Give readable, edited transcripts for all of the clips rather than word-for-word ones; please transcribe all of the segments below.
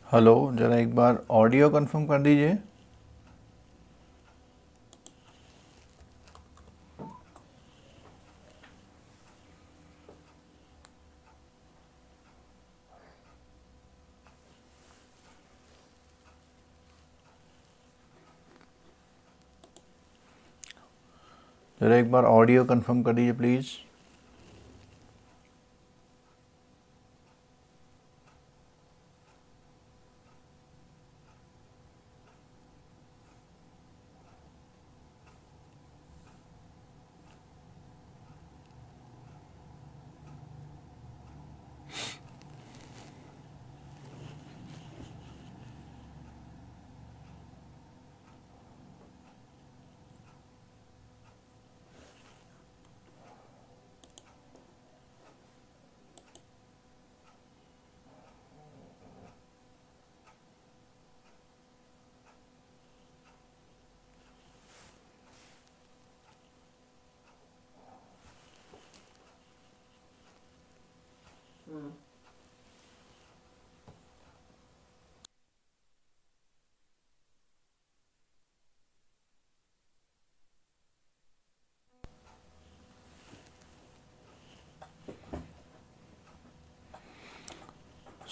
Hello, ज़रा एक बार audio confirm कर दीजिए। ज़रा एक बार ऑडियो कंफर्म कर दीजिए प्लीज़।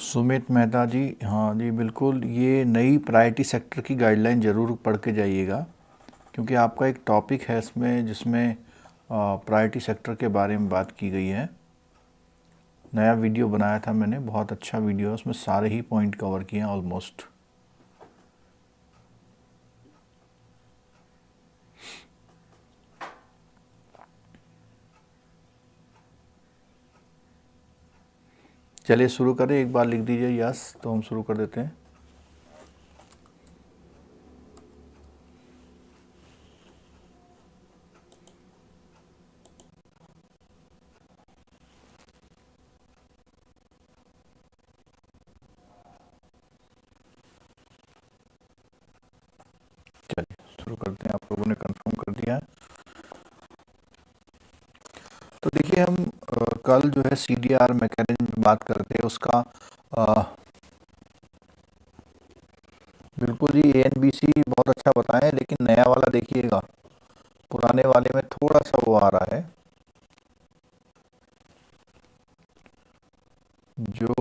सुमित मेहता जी, हाँ जी बिल्कुल, ये नई प्रायोरिटी सेक्टर की गाइडलाइन ज़रूर पढ़ के जाइएगा, क्योंकि आपका एक टॉपिक है इसमें जिसमें प्रायोरिटी सेक्टर के बारे में बात की गई है। नया वीडियो बनाया था मैंने, बहुत अच्छा वीडियो है, उसमें सारे ही पॉइंट कवर किए हैं ऑलमोस्ट। चलिए शुरू करें, एक बार लिख दीजिए यस तो हम शुरू कर देते हैं। चलिए शुरू करते हैं, आप लोगों ने कंफर्म कर दिया है। तो देखिए हम कल जो है CDR मैकेनिज्म में बात करते हैं उसका। बिल्कुल जी, ANBC बहुत अच्छा बताएं, लेकिन नया वाला देखिएगा, पुराने वाले में थोड़ा सा वो आ रहा है, जो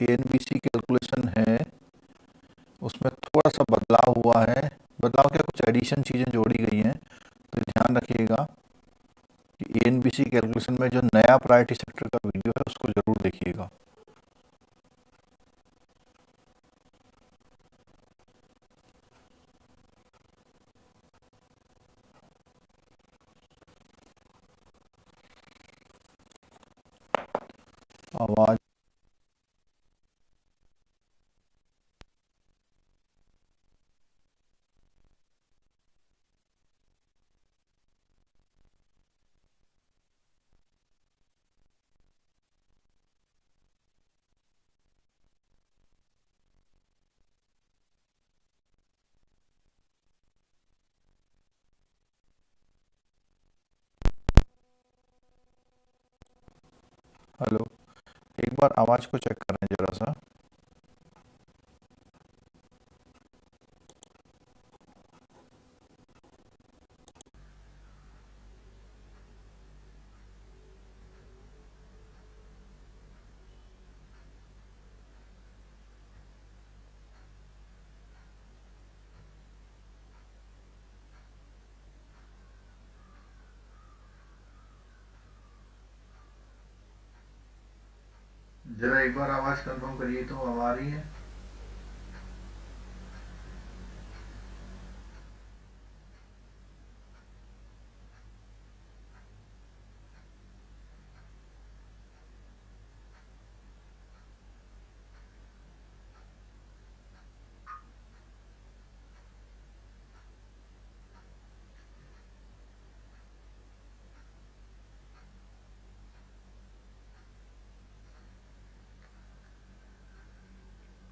ANBC कैलकुलेशन है उसमें थोड़ा सा बदलाव हुआ है। बदलाव क्या, कुछ एडिशन चीज़ें जोड़ी गई हैं, तो ध्यान रखिएगा कि ANBC कैलकुलेशन में जो नया प्रायोरिटी सेक्टर का वीडियो है उसको ज़रूर देखिएगा। आवाज़, हेलो, एक बार आवाज़ को चेक करें ज़रा सा। जरा एक बार आवाज़ कंफर्म करिए तो, अब आ रही है?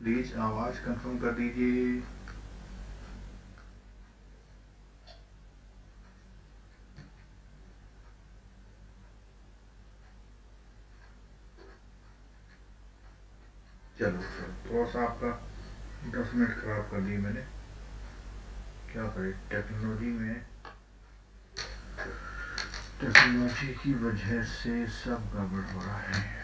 प्लीज़ आवाज़ कंफर्म कर दीजिए। चलो थोड़ा सा आपका 10 मिनट खराब कर दिए मैंने, क्या करें, टेक्नोलॉजी की वजह से सब गड़बड़ हो रहा है।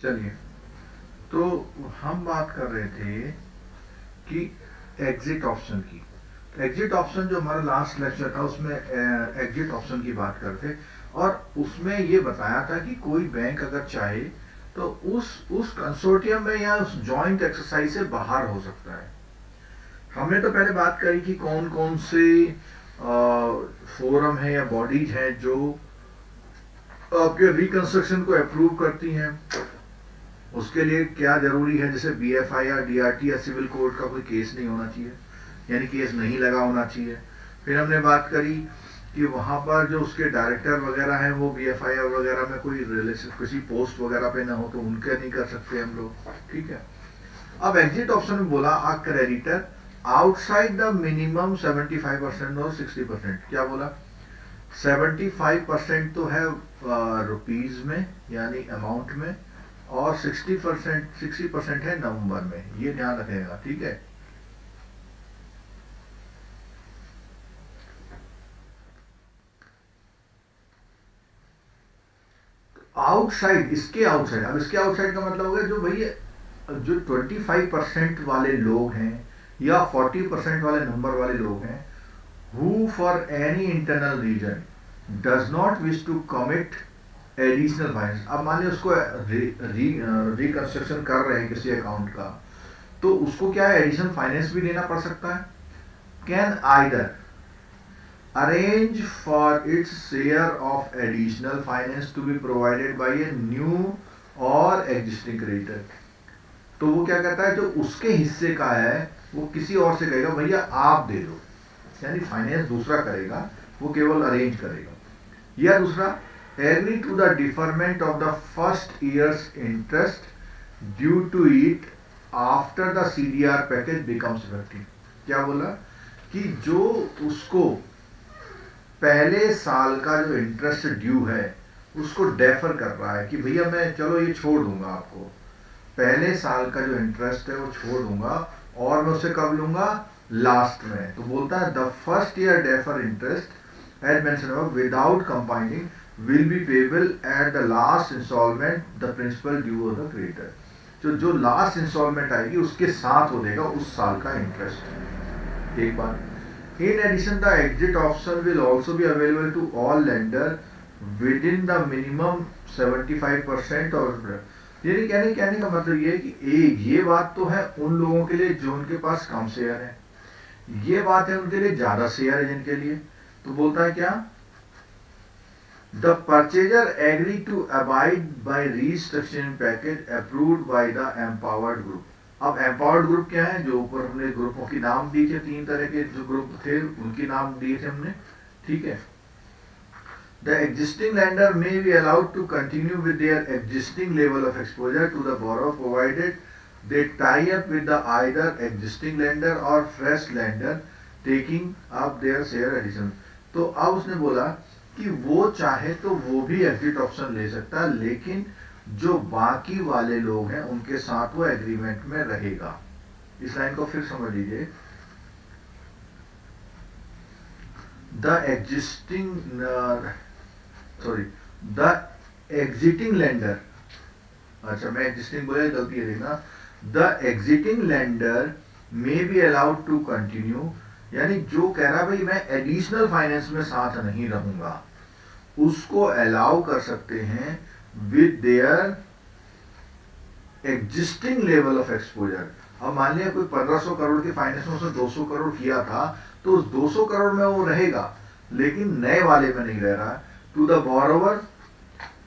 चलिए, तो हम बात कर रहे थे कि एग्जिट ऑप्शन की। एग्जिट ऑप्शन जो हमारा लास्ट लेक्चर था उसमें एग्जिट ऑप्शन की बात करते, और उसमें ये बताया था कि कोई बैंक अगर चाहे तो उस कंसोर्टियम में या उस जॉइंट एक्सरसाइज से बाहर हो सकता है। हमने तो पहले बात करी कि कौन कौन से फोरम है या बॉडीज हैं जो आपके रिकंस्ट्रक्शन को अप्रूव करती हैं। उसके लिए क्या जरूरी है, जैसे बीएफआई या डीआरटी या सिविल कोर्ट का कोई केस नहीं होना चाहिए, यानी केस नहीं लगा होना चाहिए। फिर हमने बात करी कि वहां पर जो उसके डायरेक्टर वगैरह हैं वो बीएफआई वगैरह में कोई रिलेशन किसी पोस्ट वगैरह पे ना हो तो उनके नहीं कर सकते हम लोग, ठीक है। अब एग्जिट ऑप्शन में बोला आ क्रेडिटर आउटसाइड द मिनिमम 75% और 60%। क्या बोला, 75% तो है रुपीज में यानी अमाउंट में, और 60% है नवंबर में, ये ध्यान रखेगा, ठीक है। आउटसाइड, इसके आउटसाइड, अब इसके आउटसाइड का मतलब हो गया जो भैया जो 25% वाले लोग हैं या 40% वाले नंबर वाले लोग हैं, who for any internal reason does not wish to commit additional finance. अब मान लिया उसको रिकंस्ट्रक्शन कर रहे हैं किसी अकाउंट का, तो उसको क्या है, एडिशनल फाइनेंस भी देना पड़ सकता है। Can either arrange for its share of additional finance to be provided by a new or existing creditor. तो वो क्या कहता है, जो उसके हिस्से का है वो किसी और से कहेगा भैया आप दे दो, यानी फाइनेंस दूसरा करेगा, वो केवल अरेंज करेगा। या दूसरा, agree to the deferment of the first year's interest due to it after the CDR package becomes effective। क्या बोला कि जो उसको पहले साल का जो इंटरेस्ट ड्यू है उसको डेफर कर रहा है कि भैया मैं चलो ये छोड़ दूंगा, आपको पहले साल का जो इंटरेस्ट है वो छोड़ दूंगा और मैं उसे कब लूंगा, लास्ट में। तो बोलता है the first year defer interest as mentioned without compounding will be payable at the last installment the principal due of the creditor। जो लास्ट इंस्टॉलमेंट आएगी उसके साथ हो देगा उस साल का इंटरेस्ट। एक बात, in addition the exit option will also be available to all lender within the minimum 75%। और यानी कहने का मतलब ये है कि एक ये बात तो है उन लोगों के लिए जो उनके पास कम शेयर है, ये बात है उनके लिए ज्यादा शेयर है जिनके लिए। तो बोलता है क्या, The purchaser agree to abide by restructuring package approved by the empowered group। अब empowered group क्या है, जो ऊपर हमने ग्रुपों की नाम दिए थे, 3 तरह के जो ग्रुप थे उनकी नाम दिए थे हमने, ठीक है। The existing lender may be allowed to continue with their existing level of exposure to the borrower provided they tie up with the either existing lender or fresh lender taking up their share addition। तो अब उसने बोला कि वो चाहे तो वो भी एग्जिट ऑप्शन ले सकता है, लेकिन जो बाकी वाले लोग हैं उनके साथ वो एग्रीमेंट में रहेगा। इस लाइन को फिर समझ लीजिए, द एग्जिटिंग लेंडर, अच्छा मैं एग्जिस्टिंग बोला गलती है देखना, the exiting lender may be allowed to continue, यानी जो कह रहा भाई मैं एडिशनल फाइनेंस में साथ नहीं रहूंगा उसको अलाउ कर सकते हैं with their existing level of exposure. अब मान लिया कोई 1500 करोड़ के फाइनेंस में उसने 200 करोड़ किया था, तो उस 200 करोड़ में वो रहेगा लेकिन नए वाले में नहीं रह रहा। To the borrower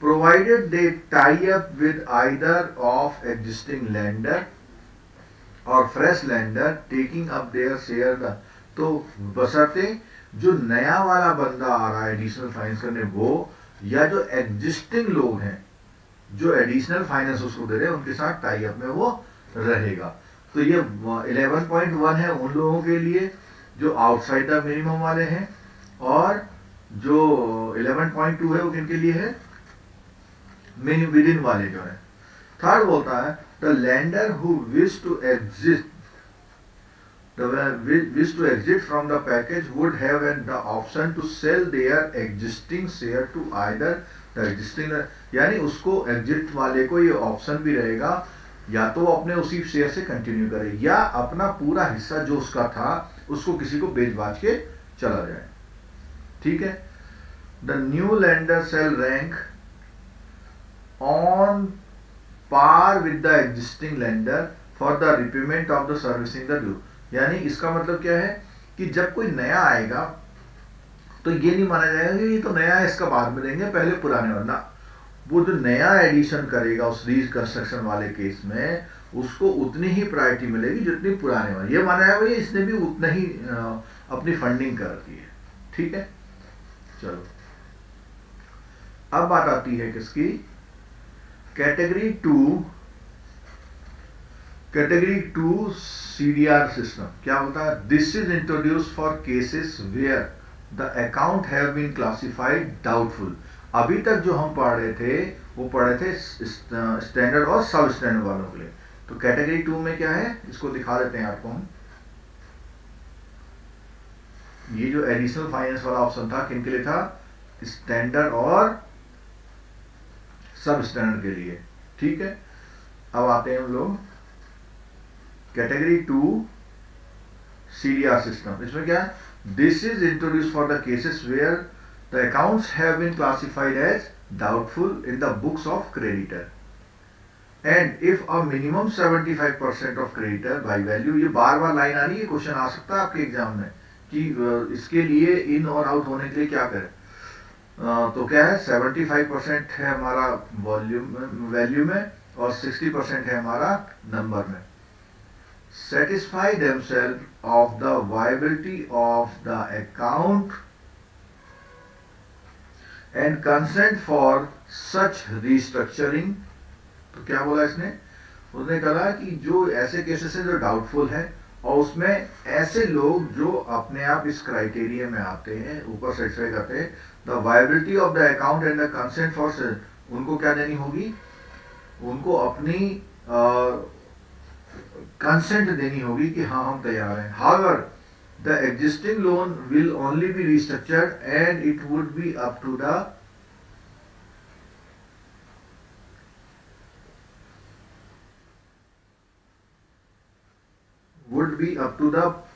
provided they tie up with either of existing lender और fresh lender taking up their share. तो बशर्ते जो नया वाला बंदा आ रहा है एडिशनल फाइनेंस करने वो, या जो एग्जिस्टिंग लोग हैं जो एडिशनल फाइनेंस उसको दे रहे हैं उनके साथ टाई अप में वो रहेगा। तो ये 11.1 है उन लोगों के लिए जो आउटसाइड द मिनिमम वाले हैं, और जो 11.2 है वो किनके लिए है, विद इन वाले जो है। थर्ड बोलता है the lender who wish to exist from the package would have the option to sell their existing share to either the existing, यानी उसको एग्जिट वाले को ये ऑप्शन भी रहेगा, या तो वो अपने उसी शेयर से कंटिन्यू करे या अपना पूरा हिस्सा जो उसका था उसको किसी को बेच बाच के चला जाए। ठीक है। The new lender shall rank on par with the existing lender for the repayment of the servicing the due. यानी इसका मतलब क्या है कि जब कोई नया आएगा तो ये नहीं माना जाएगा कि ये तो नया है इसका बाद में देंगे, पहले पुराने वाला। वो जो नया एडिशन करेगा उस रिकंस्ट्रक्शन वाले केस में उसको उतनी ही प्रायोरिटी मिलेगी जितनी पुराने वाले। ये माना जाएगा ये इसने भी उतना ही अपनी फंडिंग कर दी है। ठीक है। चलो अब बात आती है किसकी, कैटेगरी टू CDR सिस्टम। क्या होता है, this is introduce for cases where the account have been classified doubtful. अभी तक जो हम पढ़ रहे थे वो पढ़ रहे थे स्टैंडर्ड और सब स्टैंडर्ड वालों के लिए। तो कैटेगरी 2 में क्या है इसको दिखा देते हैं आपको हम। ये जो एडिशनल फाइनेंस वाला ऑप्शन था किन के लिए था, स्टैंडर्ड और सब स्टैंडर्ड के लिए। ठीक है। अब आते हैं हम लोग कैटेगरी 2 CDR सिस्टम। इसमें क्या है, this is introduce for the cases where the accounts have been classified as doubtful in the books of creditor and if a minimum 75% of creditor by value. ये बार बार लाइन आ रही है, question आ सकता है आपके एग्जाम में कि इसके लिए इन और आउट होने के लिए क्या करें। तो क्या है, 75% है हमारा वैल्यू में और 60% है हमारा नंबर में। satisfy themselves of the viability of the account and consent for such restructuring। तो क्या बोला इसने, उसने कहा कि जो ऐसे केसेस हैं जो डाउटफुल है और उसमें ऐसे लोग जो अपने आप इस क्राइटेरिया में आते हैं, ऊपर सेटिस्फाई करते हैं, the viability of the account and the consent for, उनको क्या देनी होगी, उनको अपनी कंसेंट देनी होगी कि हाँ हम तैयार हैं। However the existing loan will only be restructured and it would be up to the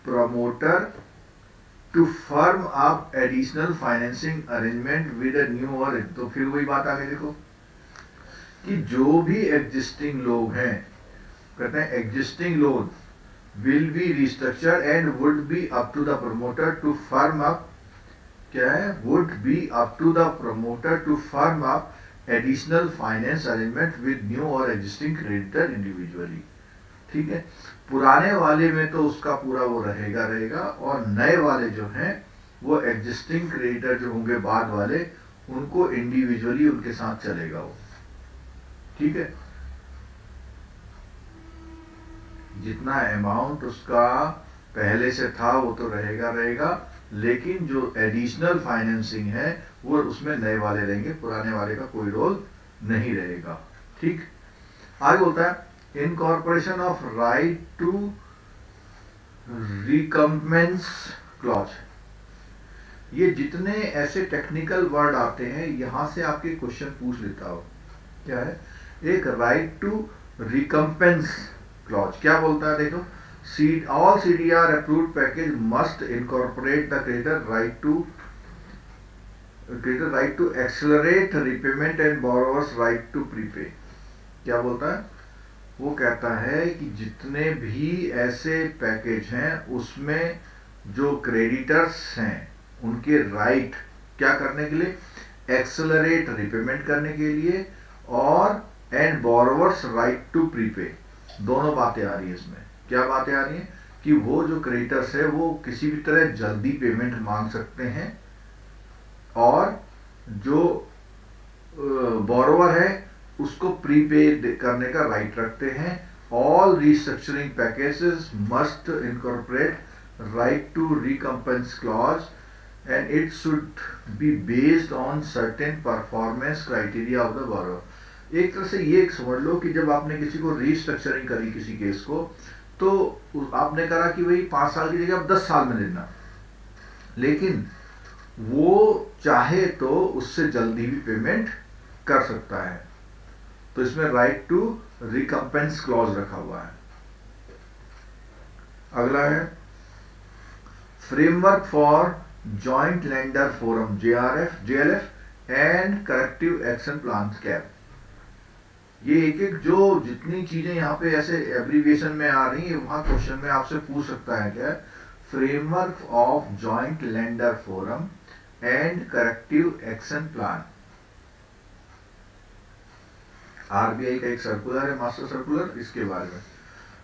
promoter to firm up additional financing arrangement with a new or। तो फिर वही बात आगे देखो कि जो भी एग्जिस्टिंग लोग हैं, कहते हैं existing loan will be restructured and would be up to the promoter to firm up, क्या है, would be up to the promoter to firm up additional finance arrangement with new or existing creditor individually. ठीक है। पुराने वाले में तो उसका पूरा वो रहेगा और नए वाले जो हैं वो एग्जिस्टिंग क्रेडिटर जो होंगे बाद वाले उनको इंडिविजुअली उनके साथ चलेगा वो। ठीक है। जितना अमाउंट उसका पहले से था वो तो रहेगा, लेकिन जो एडिशनल फाइनेंसिंग है वो उसमें नए वाले रहेंगे, पुराने वाले का कोई रोल नहीं रहेगा। ठीक। आगे बोलता है incorporation of right to recompense clause. ये जितने ऐसे टेक्निकल वर्ड आते हैं यहां से आपके क्वेश्चन पूछ लेता हो। क्या है, एक राइट टू रिकम्पेंस क्लॉज क्या बोलता है, देखो, all CDR approved package must incorporate the creditor right to accelerate repayment and borrower's right to prepay। क्या बोलता है, वो कहता है कि जितने भी ऐसे पैकेज हैं उसमें जो क्रेडिटर्स हैं उनके राइट क्या करने के लिए, एक्सेलरेट रिपेमेंट करने के लिए, और and borrowers right to prepay. दोनों बातें आ रही है इसमें। क्या बातें आ रही हैं कि वो जो क्रेडिटर्स है वो किसी भी तरह जल्दी पेमेंट मांग सकते हैं, और जो बोरोवर है उसको प्रीपे करने का राइट रखते हैं। All restructuring packages must incorporate right to recompense clause and it should be based on certain performance criteria of the borrower। एक तरह से ये समझ लो कि जब आपने किसी को रीस्ट्रक्चरिंग करी किसी केस को, तो आपने कहा कि भाई 5 साल की जगह आप 10 साल में देना, लेकिन वो चाहे तो उससे जल्दी भी पेमेंट कर सकता है, तो इसमें राइट टू रिकम्पेंस क्लॉज रखा हुआ है। अगला है framework for joint lender forum JLF and corrective action plan cap. ये एक जो जितनी चीजें यहाँ पे ऐसे एब्रीविएशन में आ रही है, वहां क्वेश्चन में आपसे पूछ सकता है क्या, framework of joint lender forum and corrective action plan. RBI का एक सर्कुलर है, मास्टर सर्कुलर, इसके बारे में।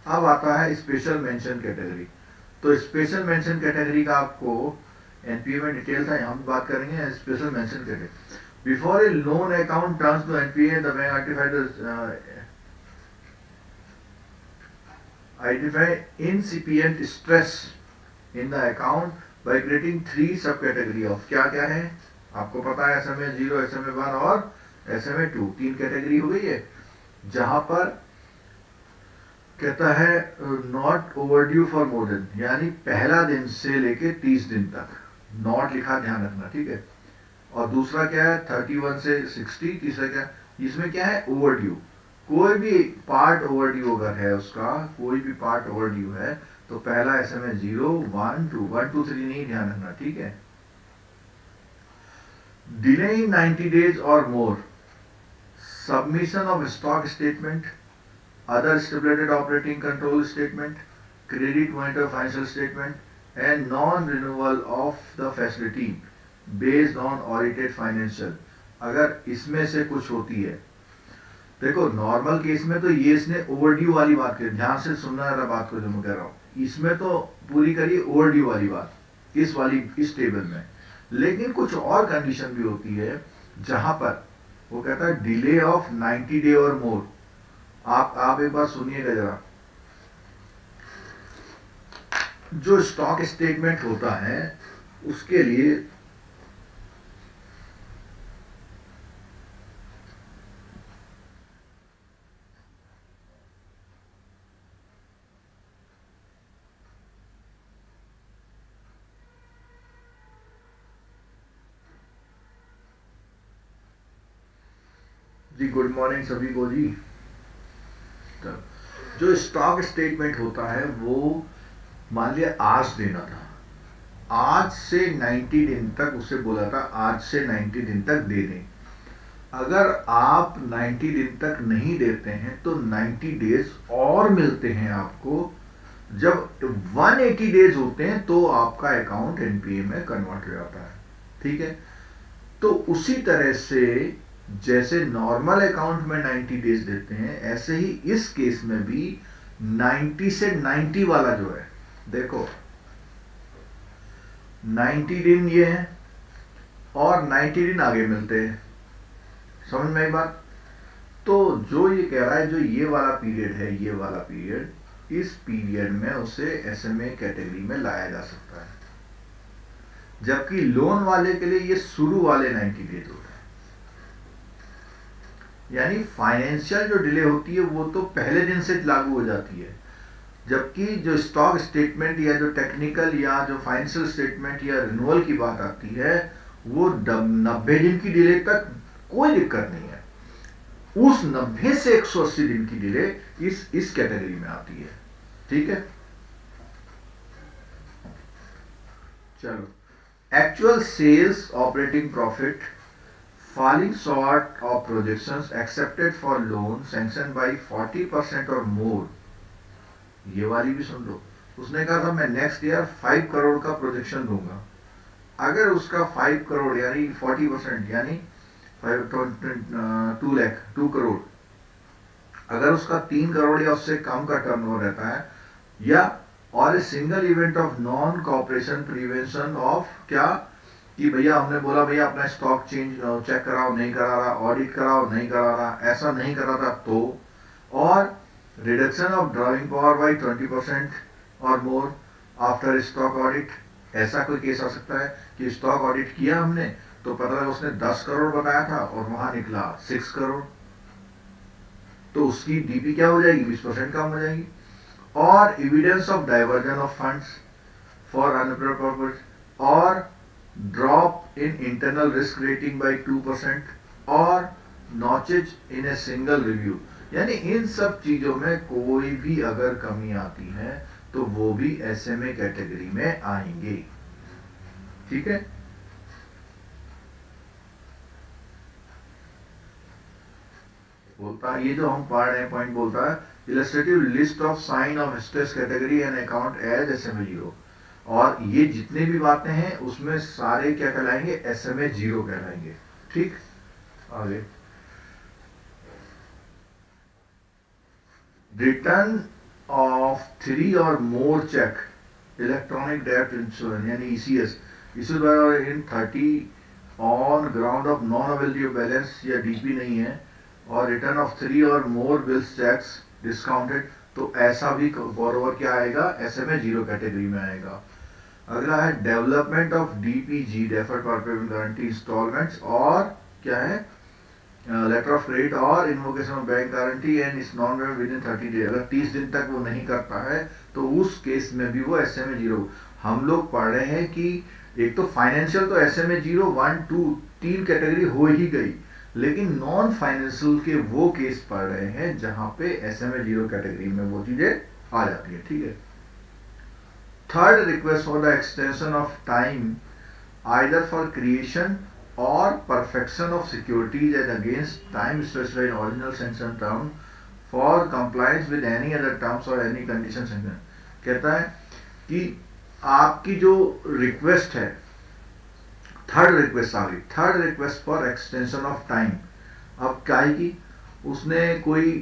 अब आता है स्पेशल मेंशन कैटेगरी। तो स्पेशल मेंशन कैटेगरी का आपको एनपीए में डिटेल था, यहाँ भी बात करेंगे। Special mention category, before a loan account transfer to NPA the bank identify incipient stress in the account by creating 3 sub category of, क्या क्या है आपको पता है, SMA 0, SMA 1 और SMA 2, 3 कैटेगरी हो गई है। जहां पर कहता है not overdue for more than, यानी पहला दिन से लेके 30 दिन तक, नॉट लिखा, ध्यान रखना, ठीक है। और दूसरा क्या है 31 से 60, तीसरा क्या, इसमें क्या है ओवरड्यू, कोई भी पार्ट ओवरड्यू अगर है उसका, कोई भी पार्ट ओवरड्यू है तो पहला SMA 0, 1, 2, 1, 2, 3 नहीं, ध्यान रखना, ठीक है। Delaying 90 days or more, submission of stock statement, other stipulated operating control statement, credit monitor financial statement, and non-renewal of the facility based on audited financial। अगर इसमें से कुछ होती है, देखो नॉर्मल केस में तो ये इसने ओवरड्यू वाली बात करी, ध्यान से सुनना जरा बात को जो मैं कह रहा हूँ, इसमें तो पूरी करी ओवरड्यू वाली बात इस टेबल में। लेकिन कुछ और कंडीशन भी होती है जहां पर वो कहता है डिले ऑफ 90 डे और मोर। आप एक बार सुनिएगा जरा, जो स्टॉक स्टेटमेंट होता है उसके लिए जी गुड मॉर्निंग सभी को जी। जो स्टॉक स्टेटमेंट होता है वो मान लिया आज देना था, आज से 90 दिन तक उसे बोला था आज से 90 दिन तक दे दें। अगर आप 90 दिन तक नहीं देते हैं तो 90 डेज और मिलते हैं आपको। जब 180 डेज होते हैं तो आपका अकाउंट एनपीए में कन्वर्ट हो जाता है, ठीक है। तो उसी तरह से जैसे नॉर्मल अकाउंट में 90 डेज देते हैं, ऐसे ही इस केस में भी 90 से 90 वाला जो है, देखो 90 दिन ये है और 90 दिन आगे मिलते हैं, समझ में आई बात। तो जो ये कह रहा है जो ये वाला पीरियड है, ये वाला पीरियड, इस पीरियड में उसे एसएमए कैटेगरी में लाया जा सकता है, जबकि लोन वाले के लिए ये शुरू वाले 90 डेज होते हैं। यानी फाइनेंशियल जो डिले होती है वो तो पहले दिन से लागू हो जाती है, जबकि जो स्टॉक स्टेटमेंट या जो टेक्निकल या जो फाइनेंशियल स्टेटमेंट या रिन्यूअल की बात आती है वो 90 दिन की डिले तक कोई दिक्कत नहीं है। उस 90 से 180 दिन की डिले इस कैटेगरी में आती है, ठीक है। चलो, actual sales operating profit falling short of projections accepted for loan sanctioned by 40% or more, ये वाली भी सुन लो। उसने कहा था मैं नेक्स्ट ईयर 5 करोड़ का प्रोजेक्शन दूंगा, अगर उसका 5 करोड़ यानी 40% यानी 2 करोड़, अगर उसका 3 करोड़ या उससे कम का टर्नओवर रहता है या और a single event of non cooperation prevention of क्या, कि भैया हमने बोला भैया अपना स्टॉक चेंज चेक कराओ, नहीं करा रहा, ऑडिट कराओ, नहीं करा रहा, ऐसा नहीं करा था तो, और reduction of drawing power by 20% और मोर आफ्टर स्टॉक ऑडिट। ऐसा कोई केस आ सकता है कि स्टॉक ऑडिट किया हमने तो पता लगा उसने 10 करोड़ बताया था और वहां निकला 6 करोड़, तो उसकी डीपी क्या हो जाएगी, 20% कम हो जाएगी। और evidence of diversion of funds for unappropriate purpose, और drop in internal risk rating by 2%, और notches in a single review. यानी इन सब चीजों में कोई भी अगर कमी आती है तो वो भी एसएमए कैटेगरी में आएंगे। ठीक है, बोलता है ये जो हम पढ़ रहे हैं पॉइंट बोलता है illustrative list of sign of stress category and account as SMA 0। और ये जितने भी बातें हैं उसमें सारे क्या कहलाएंगे, एसएमए 0 कहलाएंगे। ठीक, आगे रिटर्न ऑफ 3 और मोर चेक इलेक्ट्रॉनिक डेट इंश्योरेंस यानी ECS issued by in 30 on ground of non availability of balance या डीपी नहीं है, और रिटर्न ऑफ 3 और मोर बिल्स चेक्स डिस्काउंटेड, तो ऐसा भी बोरोवर क्या आएगा, एसएमए 0 कैटेगरी में आएगा। अगला है development of DPG deferred payment guarantee instalments, और क्या है लेटर ऑफ क्रेडिट और invocation of bank guarantee and is non payment within 30 days. अगर 30 दिन तक वो नहीं करता है तो उस केस में भी वो एसएमए 0। हम लोग पढ़ रहे हैं कि एक तो फाइनेंशियल तो एसएमए 0 1 2 3 कैटेगरी हो ही गई, लेकिन नॉन फाइनेंशियल के वो केस पढ़ रहे हैं जहां पे एसएमए 0 कैटेगरी में वो चीजें आ जाती है। ठीक है, third request for the extension of time either for creation or perfection of securities as against time specified in original sanction term for compliance with any other terms or any condition sanction। कहता है कि आपकी जो request है, third request आ गई, third request for extension of time. अब क्या है कि उसने कोई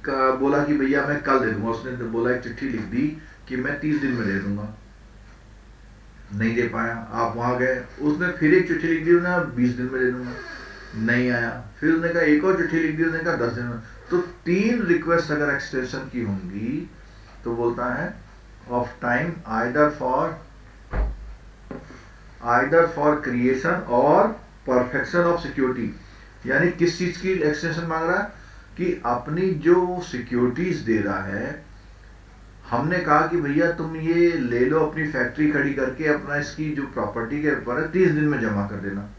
बोला कि भैया मैं कल दे दूंगा, उसने बोला एक चिट्ठी लिख दी कि मैं 30 दिन में दे दूंगा, नहीं दे पाया, आप वहां गए, उसने फिर एक चिट्ठी लिख दी, उन्हें 20 दिन में दे दूंगा, नहीं आया, फिर उसने कहा एक और चिट्ठी लिख दी, उसने कहा 10 दिन में। तो 3 रिक्वेस्ट अगर एक्सटेंशन की होंगी तो बोलता है of time either for creation और परफेक्शन ऑफ सिक्योरिटी। यानी किस चीज की एक्सटेंशन मांग रहा है कि अपनी जो सिक्योरिटीज दे रहा है, हमने कहा कि भैया तुम ये ले लो अपनी फैक्ट्री खड़ी करके, अपना इसकी जो प्रॉपर्टी के ऊपर है 30 दिन में जमा कर देना।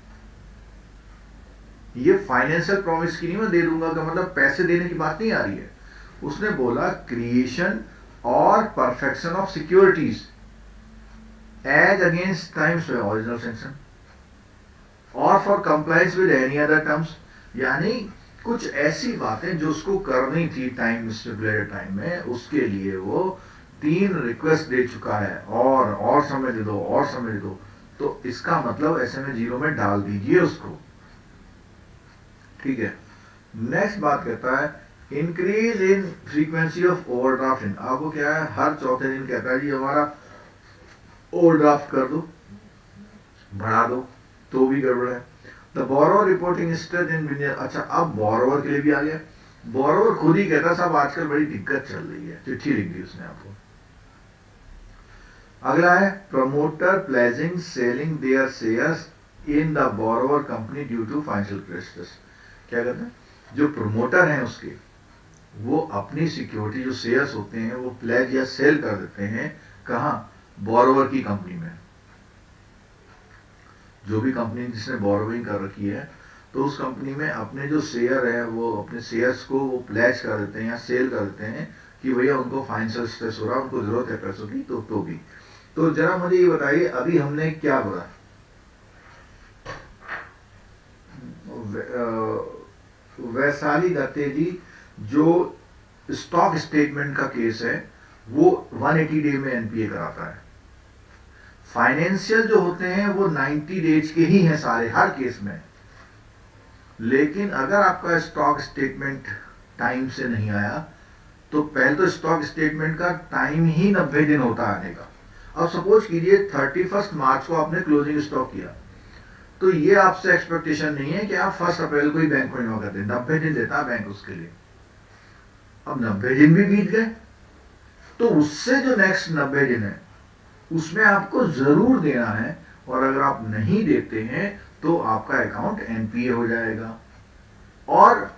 ये फाइनेंशियल प्रॉमिस की नहीं मैं दे दूंगा का मतलब पैसे देने की बात नहीं आ रही है। उसने बोला क्रिएशन और perfection of securities as against times original sanction और for compliance with any other terms. यानी कुछ ऐसी बातें जो उसको करनी थी टाइम स्टिपुलेटेड टाइम में, उसके लिए वो 3 रिक्वेस्ट दे चुका है, और समय दे दो, और समय दे दो। तो इसका मतलब एसएमए 0 में डाल दीजिए उसको। ठीक है, नेक्स्ट बात कहता है increase in frequency of overdraft. आपको क्या है, हर चौथे दिन कहता है जी हमारा ओवरड्राफ्ट कर दो, बढ़ा दो, तो भी गड़बड़ है। The borrower reporting stress in Vineyard। अच्छा, अब borrower के लिए भी आ गया। borrower खुद ही कहता साहब आजकल बड़ी दिक्कत चल रही है, चिट्ठी लिख दी उसने आपको। अगला है promoter pledging selling their shares in the borrower company due to financial crisis. क्या कहते हैं, जो प्रमोटर हैं उसके, वो अपनी सिक्योरिटी जो शेयर्स होते हैं वो प्लेज या सेल कर देते हैं, कहाँ, borrower की कंपनी में। जो भी कंपनी जिसने बोरोइंग कर रखी है, तो उस कंपनी में अपने जो शेयर है वो अपने शेयर्स को वो प्लेज कर देते हैं या सेल कर देते हैं कि भैया उनको फाइनेंशियल स्ट्रेस हो रहा है, उनको जरूरत है पैसों की, तो भी। तो जरा मुझे ये बताइए अभी हमने क्या बोला, वैशाली दत्ते जी जो स्टॉक स्टेटमेंट का केस है वो 180 डे में एनपीए कराता है। फाइनेंशियल जो होते हैं वो 90 डेज के ही हैं सारे, हर केस में। लेकिन अगर आपका स्टॉक स्टेटमेंट टाइम से नहीं आया तो पहले तो स्टॉक स्टेटमेंट का टाइम ही 90 दिन होता है आने का। अब सपोज कीजिए 31 मार्च को आपने क्लोजिंग स्टॉक किया, तो ये आपसे एक्सपेक्टेशन नहीं है कि आप 1 अप्रैल को ही बैंक को जमा कर दें, 90 दिन देता है बैंक उसके लिए। अब 90 दिन भी बीत गए, तो उससे जो नेक्स्ट 90 दिन है उसमें आपको जरूर देना है, और अगर आप नहीं देते हैं तो आपका अकाउंट एनपीए हो जाएगा। और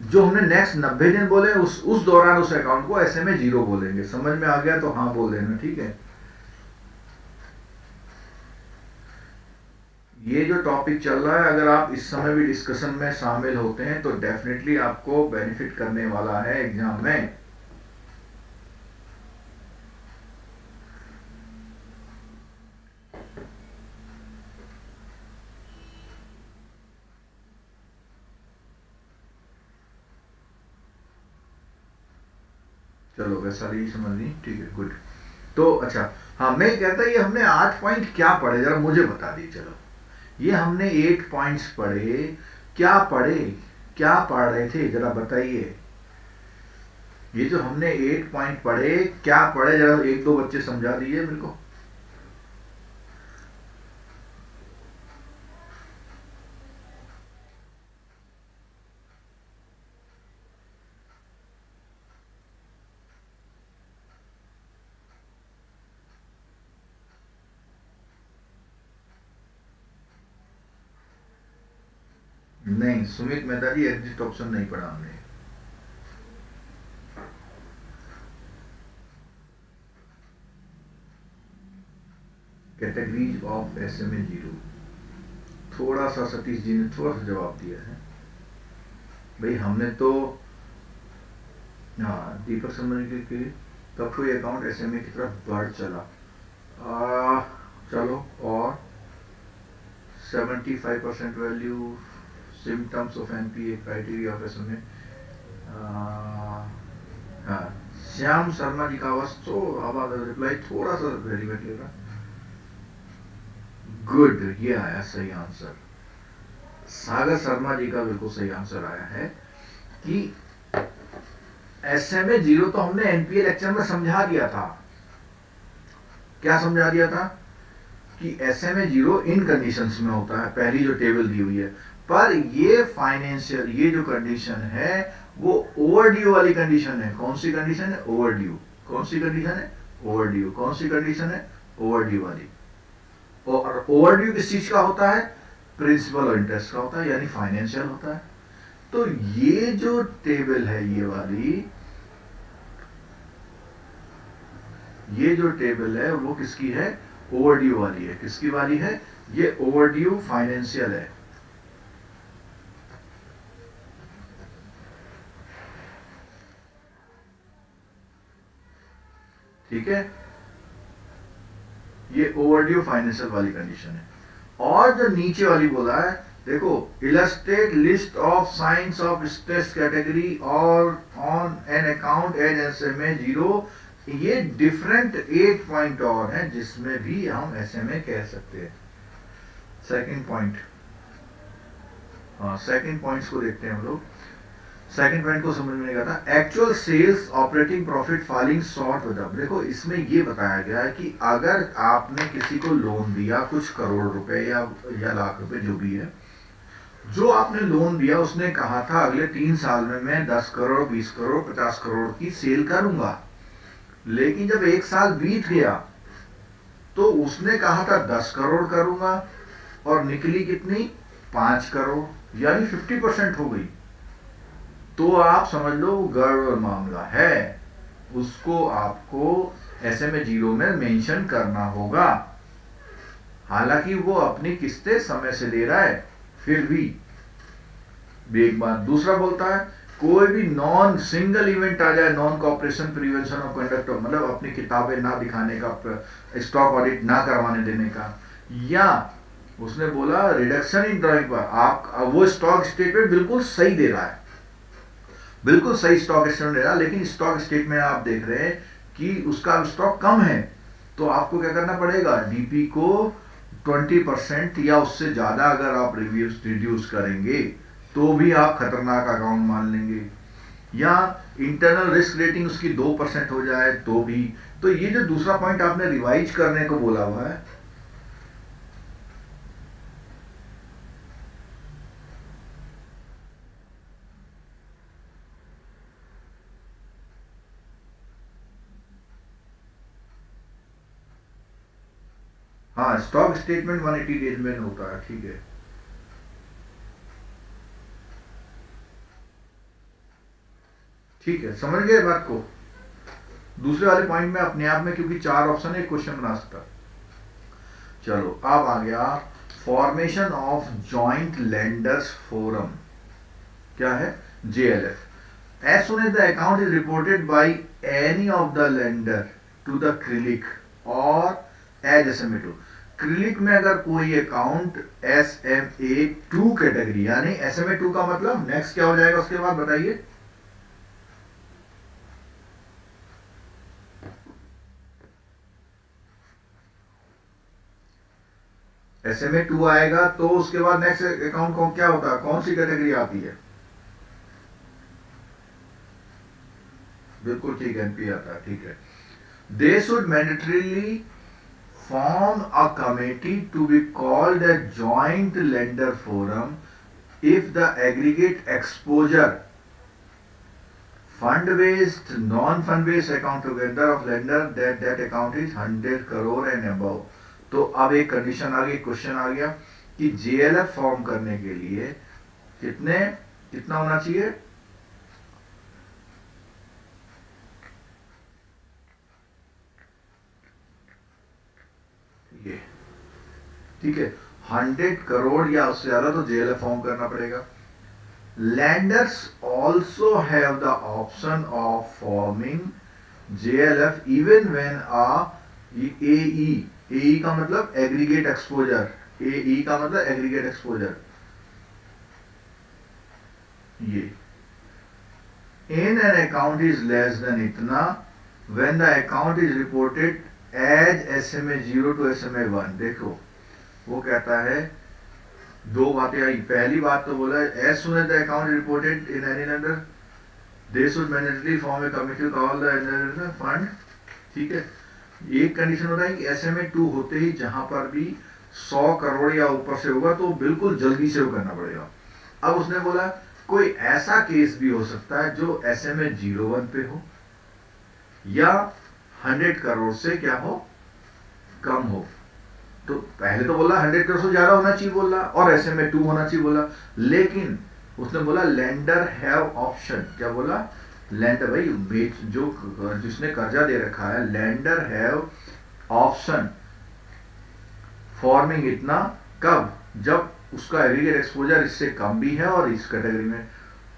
जो हमने नेक्स्ट 90 दिन बोले उस दौरान उस अकाउंट को एसएमए 0 बोलेंगे। समझ में आ गया तो हाँ बोल देना, ठीक है। ये जो टॉपिक चल रहा है, अगर आप इस समय भी डिस्कशन में शामिल होते हैं तो डेफिनेटली आपको बेनिफिट करने वाला है एग्जाम में। चलो वैसा ही समझ ली, ठीक है, गुड। तो अच्छा, हाँ मैं कहता ये हमने 8 पॉइंट क्या पढ़े जरा मुझे बता दी। चलो ये हमने 8 पॉइंट्स पढ़े, क्या पढ़े, क्या पढ़ रहे थे जरा बताइए। ये जो हमने 8 पॉइंट पढ़े क्या पढ़े, जरा एक दो बच्चे समझा दीजिए मेरे को। नहीं सुमित मेहता जी, एग्जिट ऑप्शन नहीं पढ़ा हमने। कैटेगरीज ऑफ एसएमए 0, थोड़ा सा सतीश जी ने थोड़ा सा जवाब दिया है भाई। हमने तो हाँ दीपक समझ के तब कोई अकाउंट एसएमए की तरफ बढ़ चला। चलो, और 75% value, symptoms of NPA, criteria of SMA. हाँ श्याम शर्मा जी का आवाज तो आवाज रिप्लाई थोड़ा सा वेरीफाई लेगा। गुड, ये आया सही आंसर। सागर शर्मा जी का बिल्कुल सही आंसर आया है कि एसएमए 0 तो हमने एनपीए लेक्चर में समझा दिया था। क्या समझा दिया था कि एसएमए 0 इन कंडीशंस में होता है, पहली जो टेबल दी हुई है। पर ये फाइनेंशियल, ये जो कंडीशन है वो ओवरड्यू वाली कंडीशन है। कौन सी कंडीशन है? ओवरड्यू। कौन सी कंडीशन है? ओवरड्यू। कौन सी कंडीशन है? ओवरड्यू वाली। और ओवरड्यू किस चीज का होता है? प्रिंसिपल और इंटरेस्ट का होता है, यानी फाइनेंशियल होता है। तो ये जो टेबल है, ये जो टेबल है वो किसकी है? ओवरड्यू वाली है। किसकी वाली है? ये ओवरड्यू फाइनेंशियल है। ठीक है, ये ओवरड्यू फाइनेंशियल वाली कंडीशन है। और जो नीचे वाली बोला है, देखो, illustrate list of signs of stress category और on an account as SMA 0। ये डिफरेंट 8 पॉइंट और हैं जिसमें भी हम एसएमए कह सकते हैं। सेकंड पॉइंट, हाँ सेकंड पॉइंट्स को देखते हैं हम लोग। सेकंड पॉइंट को समझ में नहीं आता। Actual sales operating profit falling short with. देखो इसमें ये बताया गया है कि अगर आपने किसी को लोन दिया कुछ करोड़ रुपए या लाख रुपए जो भी है, जो आपने लोन दिया उसने कहा था अगले 3 साल में मैं 10 करोड़ 20 करोड़ 50 करोड़ की सेल करूंगा। लेकिन जब 1 साल बीत गया तो उसने कहा था 10 करोड़ करूंगा और निकली कितनी? 5 करोड़, यानी 50% हो गई। तो आप समझ लो गड़बड़ मामला है, उसको आपको एसएमए 0 में मेंशन करना होगा। हालांकि वो अपनी किस्तें समय से दे रहा है, फिर भी एक बात। दूसरा बोलता है कोई भी नॉन सिंगल इवेंट आ जाए, non cooperation prevention of conduct, मतलब अपनी किताबें ना दिखाने का, स्टॉक ऑडिट ना करवाने देने का, या उसने बोला रिडक्शन इन ड्रॉइंग पर, आप वो स्टॉक स्टेटमेंट बिल्कुल सही दे रहा है, बिल्कुल सही स्टॉक स्टेटमेंट दे रहा है, लेकिन स्टॉक स्टेटमेंट आप देख रहे हैं कि उसका स्टॉक कम है, तो आपको क्या करना पड़ेगा? डीपी को 20% या उससे ज्यादा अगर आप रिड्यूस करेंगे तो भी आप खतरनाक अकाउंट मान लेंगे। या इंटरनल रिस्क रेटिंग उसकी 2% हो जाए तो भी। तो ये जो दूसरा पॉइंट आपने रिवाइज करने को बोला हुआ है, हाँ स्टॉक स्टेटमेंट 180 डेज में होता है, ठीक है। ठीक है, समझ गए बात को। दूसरे वाले पॉइंट में अपने आप में क्योंकि 4 ऑप्शन है, क्वेश्चन बना सकता। चलो अब आ गया formation of joint lenders forum, क्या है, JLF। As soon as the account is reported by any of the lender to the क्रिलिक और एज SMA2। क्रिलिक में अगर कोई अकाउंट SMA2 कैटेगरी, यानी SMA2 का मतलब नेक्स्ट क्या हो जाएगा उसके बाद बताइए। SMA2 आएगा तो उसके बाद नेक्स्ट अकाउंट को क्या होता है, कौन सी कैटेगरी आती है? बिल्कुल ठीक है, NP आता है, ठीक है। They should mandatorily form a committee to be called a joint lender forum if the aggregate exposure fund based non fund based account together of lender that account is 100 crore and above। तो अब एक condition आ गई, question आ गया कि JLF form करने के लिए कितना होना चाहिए? ये ठीक है, 100 करोड़ या उससे ज्यादा तो JLF फॉर्म करना पड़ेगा। Lenders also have the option of forming JLF even when AE का मतलब एग्रीगेट एक्सपोजर, AE का मतलब एग्रीगेट एक्सपोजर, ये in an account is less than इतना when the account is reported as SMA0 to SMA1। देखो वो कहता है दो बातें आई। पहली बात तो बोला as soon as the account reported in any lender they should mandatorily form a committee to call the fund, ठीक है। एक कंडीशन होता है कि SMA2 होते ही जहां पर भी 100 करोड़ या ऊपर से होगा तो बिल्कुल जल्दी से वो करना पड़ेगा। अब उसने बोला कोई ऐसा केस भी हो सकता है जो SMA01 पे हो या 100 करोड़ से क्या हो, कम हो। तो पहले तो बोला 100 करोड़ से ज्यादा होना चाहिए बोला और SMA2 होना चाहिए बोला, लेकिन उसने बोला लेंडर हैव ऑप्शन। क्या बोला? लेंडर भाई जो जिसने कर्जा दे रखा है, लेंडर हैव ऑप्शन फॉर्मिंग इतना, कब? जब उसका एग्रीगेट एक्सपोजर इससे कम भी है और इस कैटेगरी में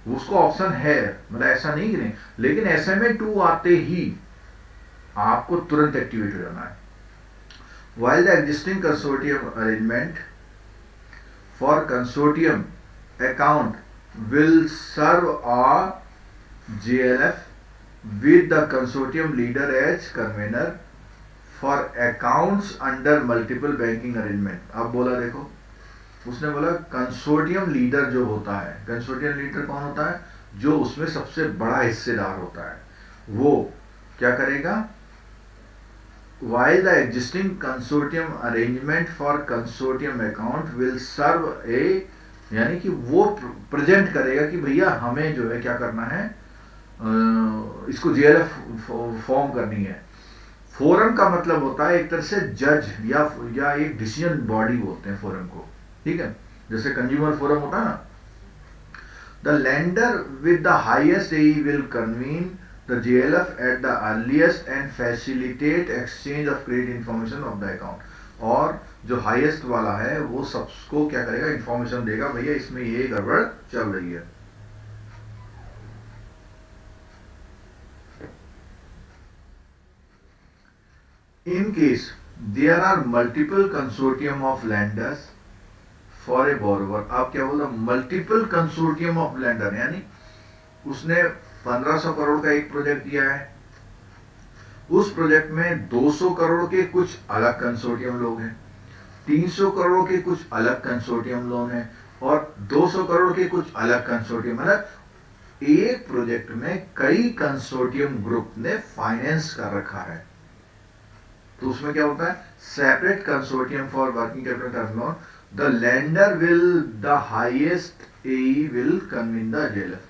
उसको ऑप्शन है, मतलब ऐसा नहीं कि नहीं, लेकिन SMA2 आते ही आपको तुरंत एक्टिवेट हो जाना है। While the existing consortium arrangement for consortium account will serve a JLF with the consortium leader as convener for accounts under multiple banking arrangement। अब बोला देखो, उसने बोला कंसोर्टियम लीडर जो होता है, कंसोर्टियम लीडर कौन होता है? जो उसमें सबसे बड़ा हिस्सेदार होता है, वो क्या करेगा? While the existing consortium arrangement for consortium account will serve a, यानी कि वो प्रेजेंट करेगा कि भैया हमें जो है क्या करना है, इसको JLF फॉर्म करनी है। फोरम का मतलब होता है एक तरह से जज या एक डिसीजन बॉडी बोलते हैं फोरम को, ठीक है। जैसे कंज्यूमर फोरम होता है ना। The lender with the highest AE will convene the JLF at the earliest and facilitate exchange of credit information of the account। और जो हाईएस्ट वाला है वो सबको क्या करेगा, इंफॉर्मेशन देगा, भैया इसमें ये गड़बड़ चल रही है। In case there are multiple consortium of lenders for a borrower। आप क्या बोला? मल्टीपल कंसोर्टियम ऑफ लेंडर, यानी उसने 1500 करोड़ का एक प्रोजेक्ट दिया है, उस प्रोजेक्ट में 200 करोड़ के कुछ अलग कंसोर्टियम लोग हैं, 300 करोड़ के कुछ अलग कंसोर्टियम लोग हैं और 200 करोड़ के कुछ अलग कंसोर्टियम, मतलब एक प्रोजेक्ट में कई कंसोर्टियम ग्रुप ने फाइनेंस कर रखा है, तो उसमें क्या होता है, separate consortium for working capital term loan, the lender will the highest AE will convene the JLF.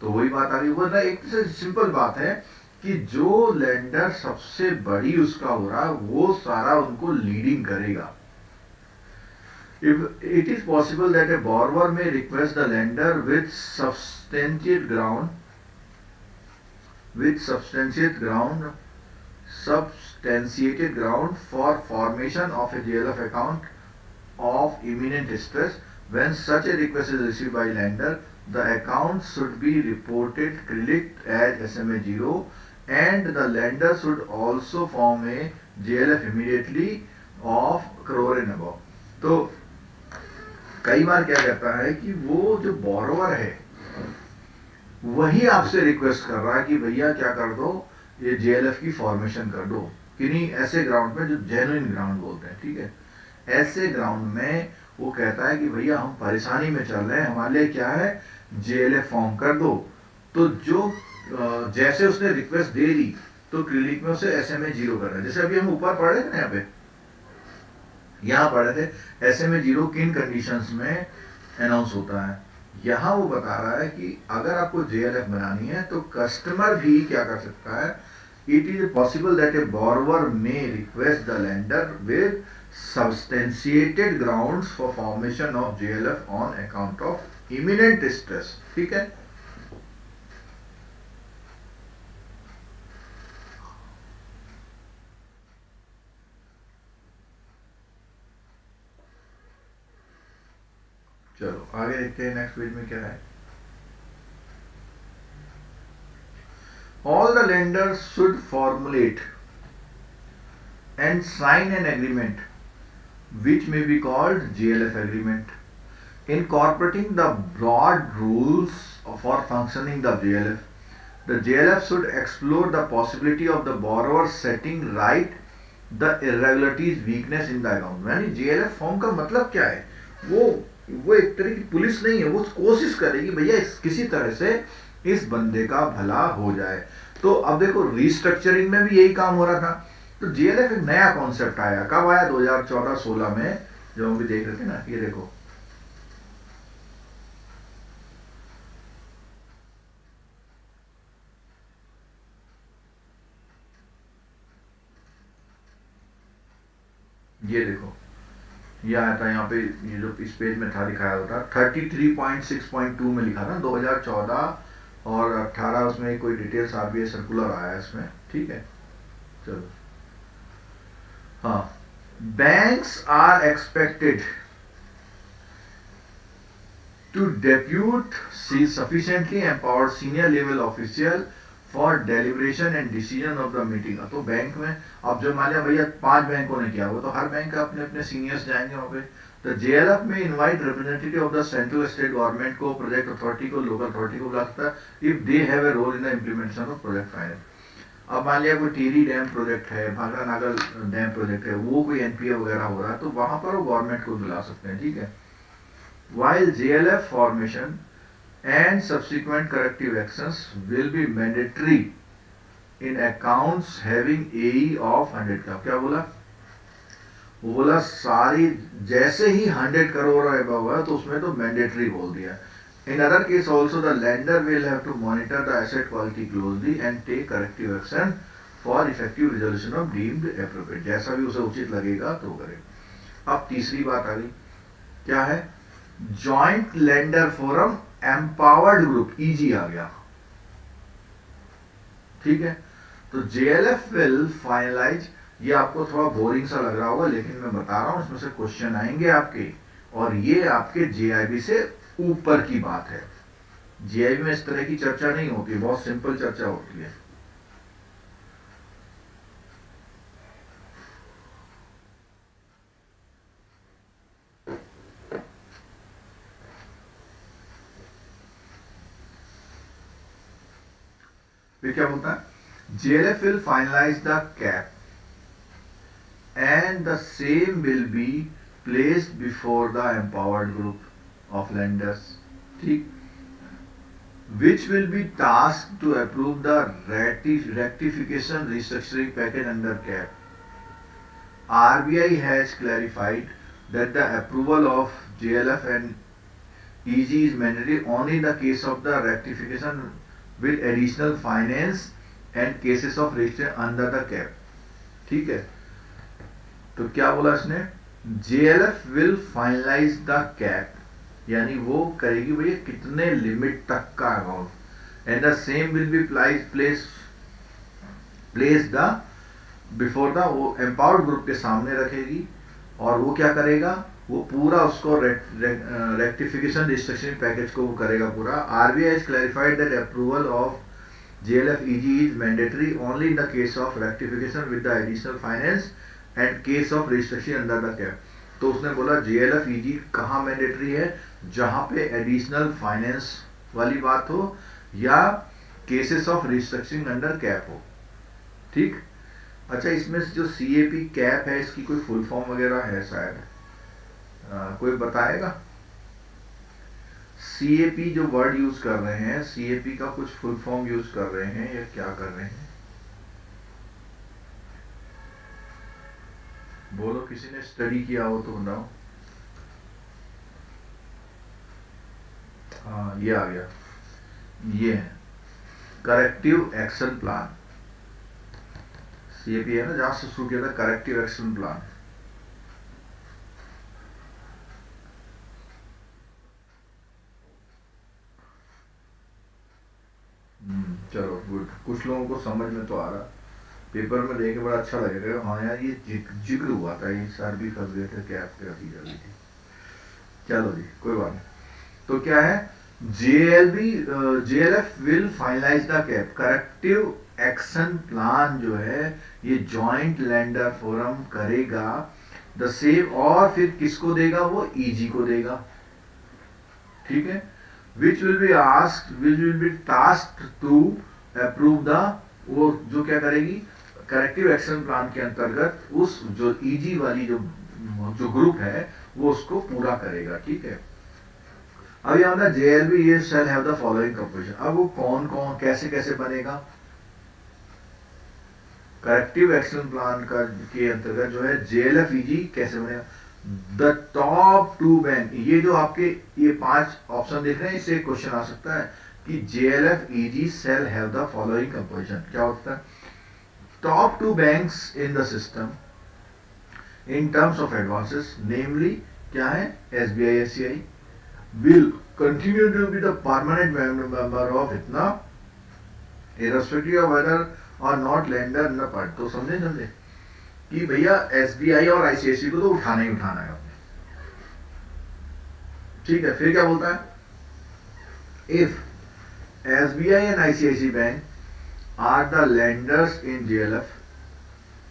तो वही बात आ रही है ना, एक सिंपल बात है कि जो लेंडर सबसे बड़ी उसका हो रहा है वो सारा उनको लीडिंग करेगा। If it is possible that a borrower may request the lender with substantiated ground for formation of a JLF account of imminent stress. When such a request is received by lender, the account should be reported credit as SMA 0 and the lender should also form a JLF immediately of crore and above. तो कई बार क्या कहता है कि वो जो borrower है वही आपसे रिक्वेस्ट कर रहा है कि भैया क्या कर दो, ये जेएलएफ की फॉर्मेशन कर दो, किन्हीं ऐसे ग्राउंड में जो जेन्युइन ग्राउंड बोलते हैं, ठीक है, ऐसे ग्राउंड में वो कहता है कि भैया हम परेशानी में चल रहे हैं, हमारे लिए क्या है, जेएलएफ फॉर्म कर दो। तो जो जैसे उसने रिक्वेस्ट दे दी तो क्लिनिक में उसे एसएमए 0 कर रहा है। जैसे अभी हम ऊपर पढ़ रहे थे ना, यहाँ पढ़े थे एसएमए 0 किन कंडीशंस में अनाउंस होता है। यहाँ वो बता रहा है कि अगर आपको जेएलएफ बनानी है तो कस्टमर भी क्या कर सकता है, it is possible that a borrower may request the lender with substantiated grounds for formation of JLF on account of imminent stress. ठीक है, चलो आगे देखते हैं नेक्स्ट पेज में क्या है। All the lenders should formulate and sign an agreement which may be called JLF agreement, incorporating the broad rules for functioning the JLF. The JLF should explore the possibility of the borrower setting right the irregularities, weakness in the account. यानी JLF form का मतलब क्या है, वो एक तरह की police नहीं है, वो कोशिश करेगी भैया किसी तरह से इस बंदे का भला हो जाए। तो अब देखो रिस्ट्रक्चरिंग में भी यही काम हो रहा था। तो जेएलएफ एक नया कॉन्सेप्ट आया, कब आया, 2014-16 में, जो हम भी देख रहे थे ना, ये देखो ये देखो ये आया था यहाँ पे, ये जो इस पेज में था दिखाया होता 33.6.2 में लिखा था 2014 और 18, उसमें कोई डिटेल्स आरबीआई सर्कुलर आया इसमें। ठीक है, चलो हाँ, banks are expected to depute sufficiently empowered senior level official for deliberation and decision of the meeting। तो बैंक में अब जो मान लिया भैया 5 बैंकों ने किया, वो तो हर बैंक का अपने अपने सीनियर्स जाएंगे वहाँ पे। तो जेएलएफ में invite representative of the central state government को, प्रोजेक्ट अथॉरिटी को, लोकल अथॉरिटी को बुला सकता है if they have a role in the implementation of project finance. अब मान लिया कोई टिहरी डैम प्रोजेक्ट है, भाखड़ा नागल डैम प्रोजेक्ट है, वो कोई एनपीए वगैरह हो रहा है, तो वहां पर वो गवर्नमेंट को बुला सकते हैं। ठीक है, while JLF formation and subsequent corrective actions will be mandatory in accounts having AE of 100 का। क्या बोला, वो बोला सारी जैसे ही 100 करोड़ अबव है तो उसमें तो मैंडेटरी बोल दिया। In other case also the lender will have to monitor the asset quality closely and take corrective action for effective resolution of deemed appropriate। जैसा भी उसे उचित लगेगा तो करे। अब तीसरी बात आ गई, क्या है, joint lender forum empowered group, EG आ गया। ठीक है, तो जेएलएफ विल फाइनलाइज, ये आपको थोड़ा बोरिंग सा लग रहा होगा लेकिन मैं बता रहा हूं इसमें से क्वेश्चन आएंगे आपके, और ये आपके जेआईबी से ऊपर की बात है। जेआईबी में इस तरह की चर्चा नहीं होती, बहुत सिंपल चर्चा होती है। फिर क्या बोलता है, JLF will finalize the cap and the same will be placed before the empowered group of lenders। ठीक, which will be tasked to approve the rectification restructuring package under cap. RBI has clarified that the approval of JLF and EG is mandatory only in the case of the rectification with additional finance and cases of restriction under the cap. ठीक है, तो क्या बोला इसने, JLF will finalize the cap, यानी वो करेगी भैया कितने लिमिट तक का amount, and the same will be place the before the, वो एम्पावर्ड ग्रुप के सामने रखेगी और वो क्या करेगा, वो पूरा उसको रेक्टिफिकेशन रिस्ट्रक्चरिंग पैकेज को वो करेगा पूरा. RBI has clarified that approval of JLF EG is mandatory only in the case of rectification with the additional finance and case of restructuring under the cap. तो उसने बोला JLF EG कहाँ mandatory है, जहां पे एडिशनल फाइनेंस वाली बात हो या cases of restructuring under cap हो. ठीक. अच्छा, इसमें जो CAP कैप है इसकी कोई फुल फॉर्म वगैरह है शायद, कोई बताएगा? CAP जो वर्ड यूज कर रहे हैं, CAP का कुछ फुल फॉर्म यूज कर रहे हैं या क्या कर रहे हैं? बोलो, किसी ने स्टडी किया हो तो बताओ. हाँ, ये आ गया, ये है करेक्टिव एक्शन प्लान. CAP है ना, जहां से शुरू किया था, करेक्टिव एक्शन प्लान. चलो गुड, कुछ लोगों को समझ में तो आ रहा, पेपर में देख के बड़ा अच्छा लगेगा. हाँ यार, ये जिक्र हुआ था, ये सर भी फंस गए थे, कैप पे अभी जल्दी थी. चलो जी, कोई बात नहीं. तो क्या है, JLF will finalise the CAP. Corrective action plan जो है ये जॉइंट लैंडर फोरम करेगा द सेम, और फिर किसको देगा, वो EG को देगा. ठीक है. which will be tasked to approve the, वो जो क्या करेगी, करेक्टिव एक्शन प्लान के अंतर्गत उस जो EG वाली जो ग्रुप है वो उसको पूरा करेगा. ठीक है. अब यहाँ होता JLB ये shall have the following composition. अब वो कौन कौन कैसे कैसे बनेगा, करेक्टिव एक्शन प्लान का के अंतर्गत जो है JLF EG कैसे बनेगा. द टॉप 2 बैंक, ये जो आपके ये 5 ऑप्शन देख रहे हैं, इससे क्वेश्चन आ सकता है कि JLF EG shall have the following composition. क्या होता है, top 2 banks in the system in terms of advances, namely क्या है, SBI SCI will continue to be the permanent member of इतना, irrespective of whether or not lender न part. तो समझे कि भैया SBI और ICICI को तो उठाना ही उठाना है. ठीक है. फिर क्या बोलता है, if SBI and ICICI bank are the lenders in JLF,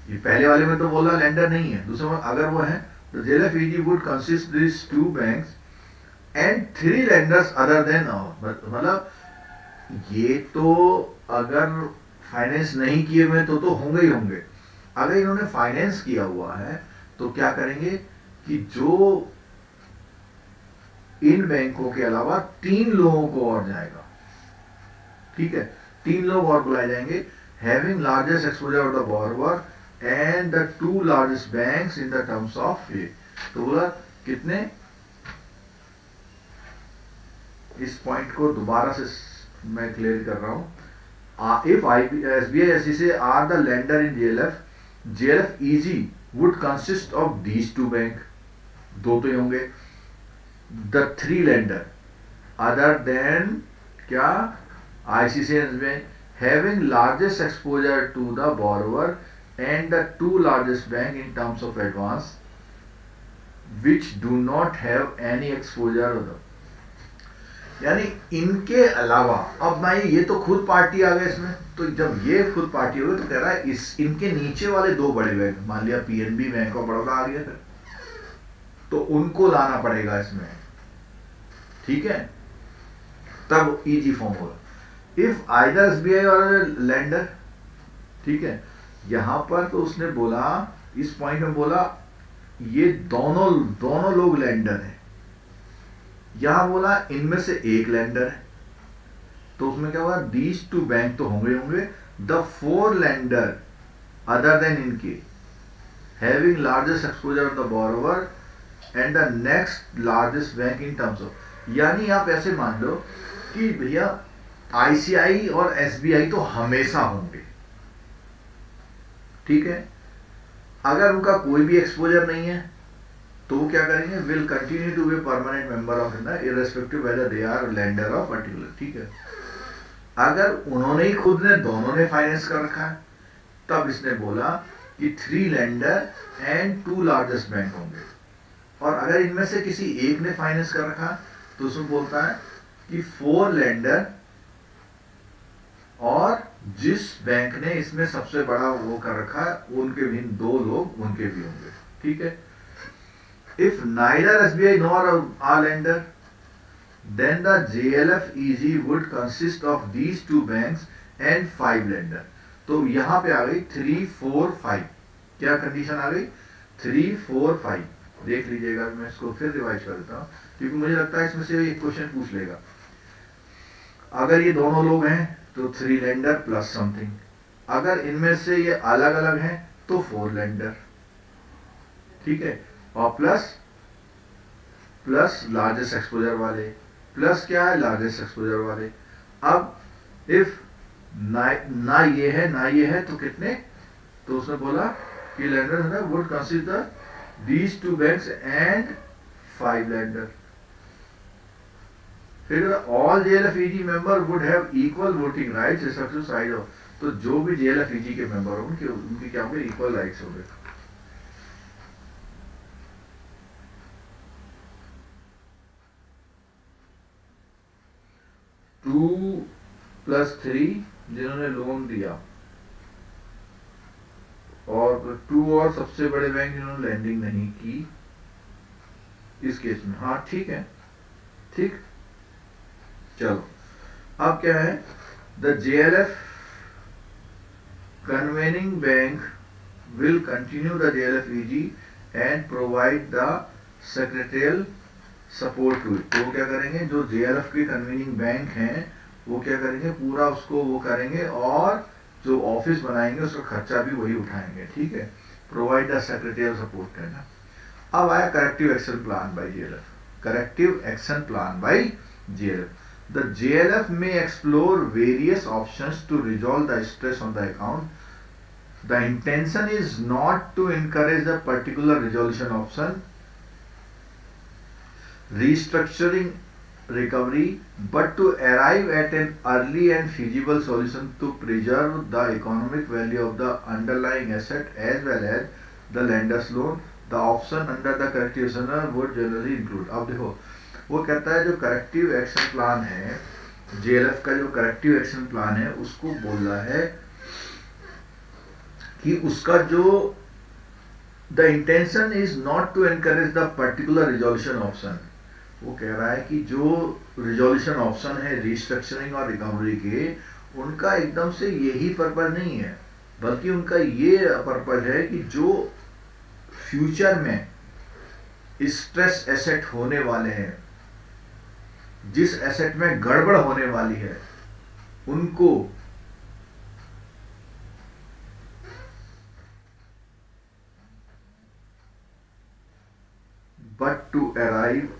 ये पहले वाले में तो बोला लेंडर नहीं है, दूसरे में अगर वो है तो JLF EG would consist this 2 banks and 3 lenders other than, मतलब ये तो अगर फाइनेंस नहीं किए हुए तो होंगे ही होंगे. अगर इन्होंने फाइनेंस किया हुआ है तो क्या करेंगे कि जो इन बैंकों के अलावा 3 लोगों को और जाएगा. ठीक है. 3 लोग और बुलाए जाएंगे, having largest exposure of the borrower and the 2 largest banks in the terms of पे. तो बोला कितने, इस पॉइंट को दोबारा से मैं क्लियर कर रहा हूं. If SBI SCC are the lender in JLF EG would consist of these 2 bank, 2 तो ही होंगे, the 3 lender other than क्या, ICICI and SBI having largest exposure to the borrower and the 2 largest bank in terms of advance which do not have any exposure of the, यानी इनके अलावा. अब भाई ये तो खुद पार्टी आ गए इसमें, तो जब ये खुद पार्टी हो गई तो कह रहा है इस इनके नीचे वाले 2 बड़े बैंक, मान लिया PNB बैंक ऑफ बड़ौदा आ गया फिर, तो उनको लाना पड़ेगा इसमें. ठीक है. तब EG फॉर्म होगा. इफ आइदर SBI और लेंडर. ठीक है. यहां पर तो उसने बोला, इस पॉइंट में बोला ये दोनों लोग लेंडर हैं. यहां बोला इनमें से एक लेंडर है, तो उसमें क्या होगा, दीज टू बैंक तो होंगे होंगे, the four lender other than इनके having largest exposure of the borrower and the next largest bank in terms of, यानी आप ऐसे मान लो कि भैया आईसीआई और एसबीआई तो हमेशा होंगे, ठीक है। अगर उनका कोई भी एक्सपोजर नहीं है तो वो क्या करेंगे, will continue to be permanent member of in irrespective whether they are lender of particular, ठीक है। अगर उन्होंने ही खुद ने दोनों ने फाइनेंस कर रखा है, तब इसने बोला कि 3 लेंडर एंड 2 लार्जेस्ट बैंक होंगे। और अगर इनमें से किसी एक ने फाइनेंस कर रखा तो उसमें बोलता है कि 4 लेंडर और जिस बैंक ने इसमें सबसे बड़ा वो कर रखा है उनके भी 2 लोग उनके भी होंगे, ठीक है। If neither SBI nor are lender then the JLF-EG would consist of these 2 banks and 5 lender। तो यहां पे आ गई 3, 4, 5, क्या कंडीशन आ गई, 3, 4, 5, देख लीजिएगा। मैं इसको फिर रिवाइज कर देता हूं क्योंकि मुझे लगता है इसमें से एक क्वेश्चन पूछ लेगा। अगर ये दोनों लोग हैं तो 3 लेंडर प्लस समथिंग, अगर इनमें से ये अलग अलग हैं तो 4 लेंडर, ठीक है, और प्लस लार्जेस्ट एक्सपोजर वाले, प्लस क्या है, लार्जेस्ट एक्सपोजर वाले। अब इफ ना ये है ना ये है तो कितने, तो उसने बोला कि lender would consider these 2 banks and 5 lender. फिर all JLF EG member would have equal voting rights respective side of, तो जो भी जेएलएफ-ईजी के मेंबर होंगे उनके क्या होंगे, इक्वल राइट्स होंगे। 2 + 3 जिन्होंने लोन दिया और 2 और सबसे बड़े बैंक जिन्होंने लैंडिंग नहीं की इस केस में, हाँ ठीक है, ठीक। चलो अब क्या है, the JLF convening bank will continue the JLF EG and provide the secretarial support to it. तो क्या करेंगे, जो जेएलएफ के कन्वीनिंग बैंक हैं वो क्या करेंगे, पूरा उसको वो करेंगे और जो ऑफिस बनाएंगे उसका खर्चा भी वही उठाएंगे, ठीक है। प्रोवाइड द सेक्रेटरियल सपोर्ट करना। अब आया corrective action plan by JLF, corrective action plan by JLF. The JLF may explore various options to resolve the stress on the account. The intention is not to encourage the particular resolution option restructuring recovery, but to arrive at an early and feasible solution to preserve the economic value of the underlying asset as well as the lender's loan. The option under the corrective action would generally include। अब देखो वो कहता है जो corrective action plan है, JLF का जो corrective action plan है उसको बोल रहा है कि उसका जो the intention is not to encourage the particular resolution option. वो कह रहा है कि जो रिजोल्यूशन ऑप्शन है रिस्ट्रक्चरिंग और रिकवरी के, उनका एकदम से यही पर्पज नहीं है, बल्कि उनका ये पर्पज है कि जो फ्यूचर में स्ट्रेस एसेट होने वाले हैं, जिस एसेट में गड़बड़ होने वाली है, उनको but to arrive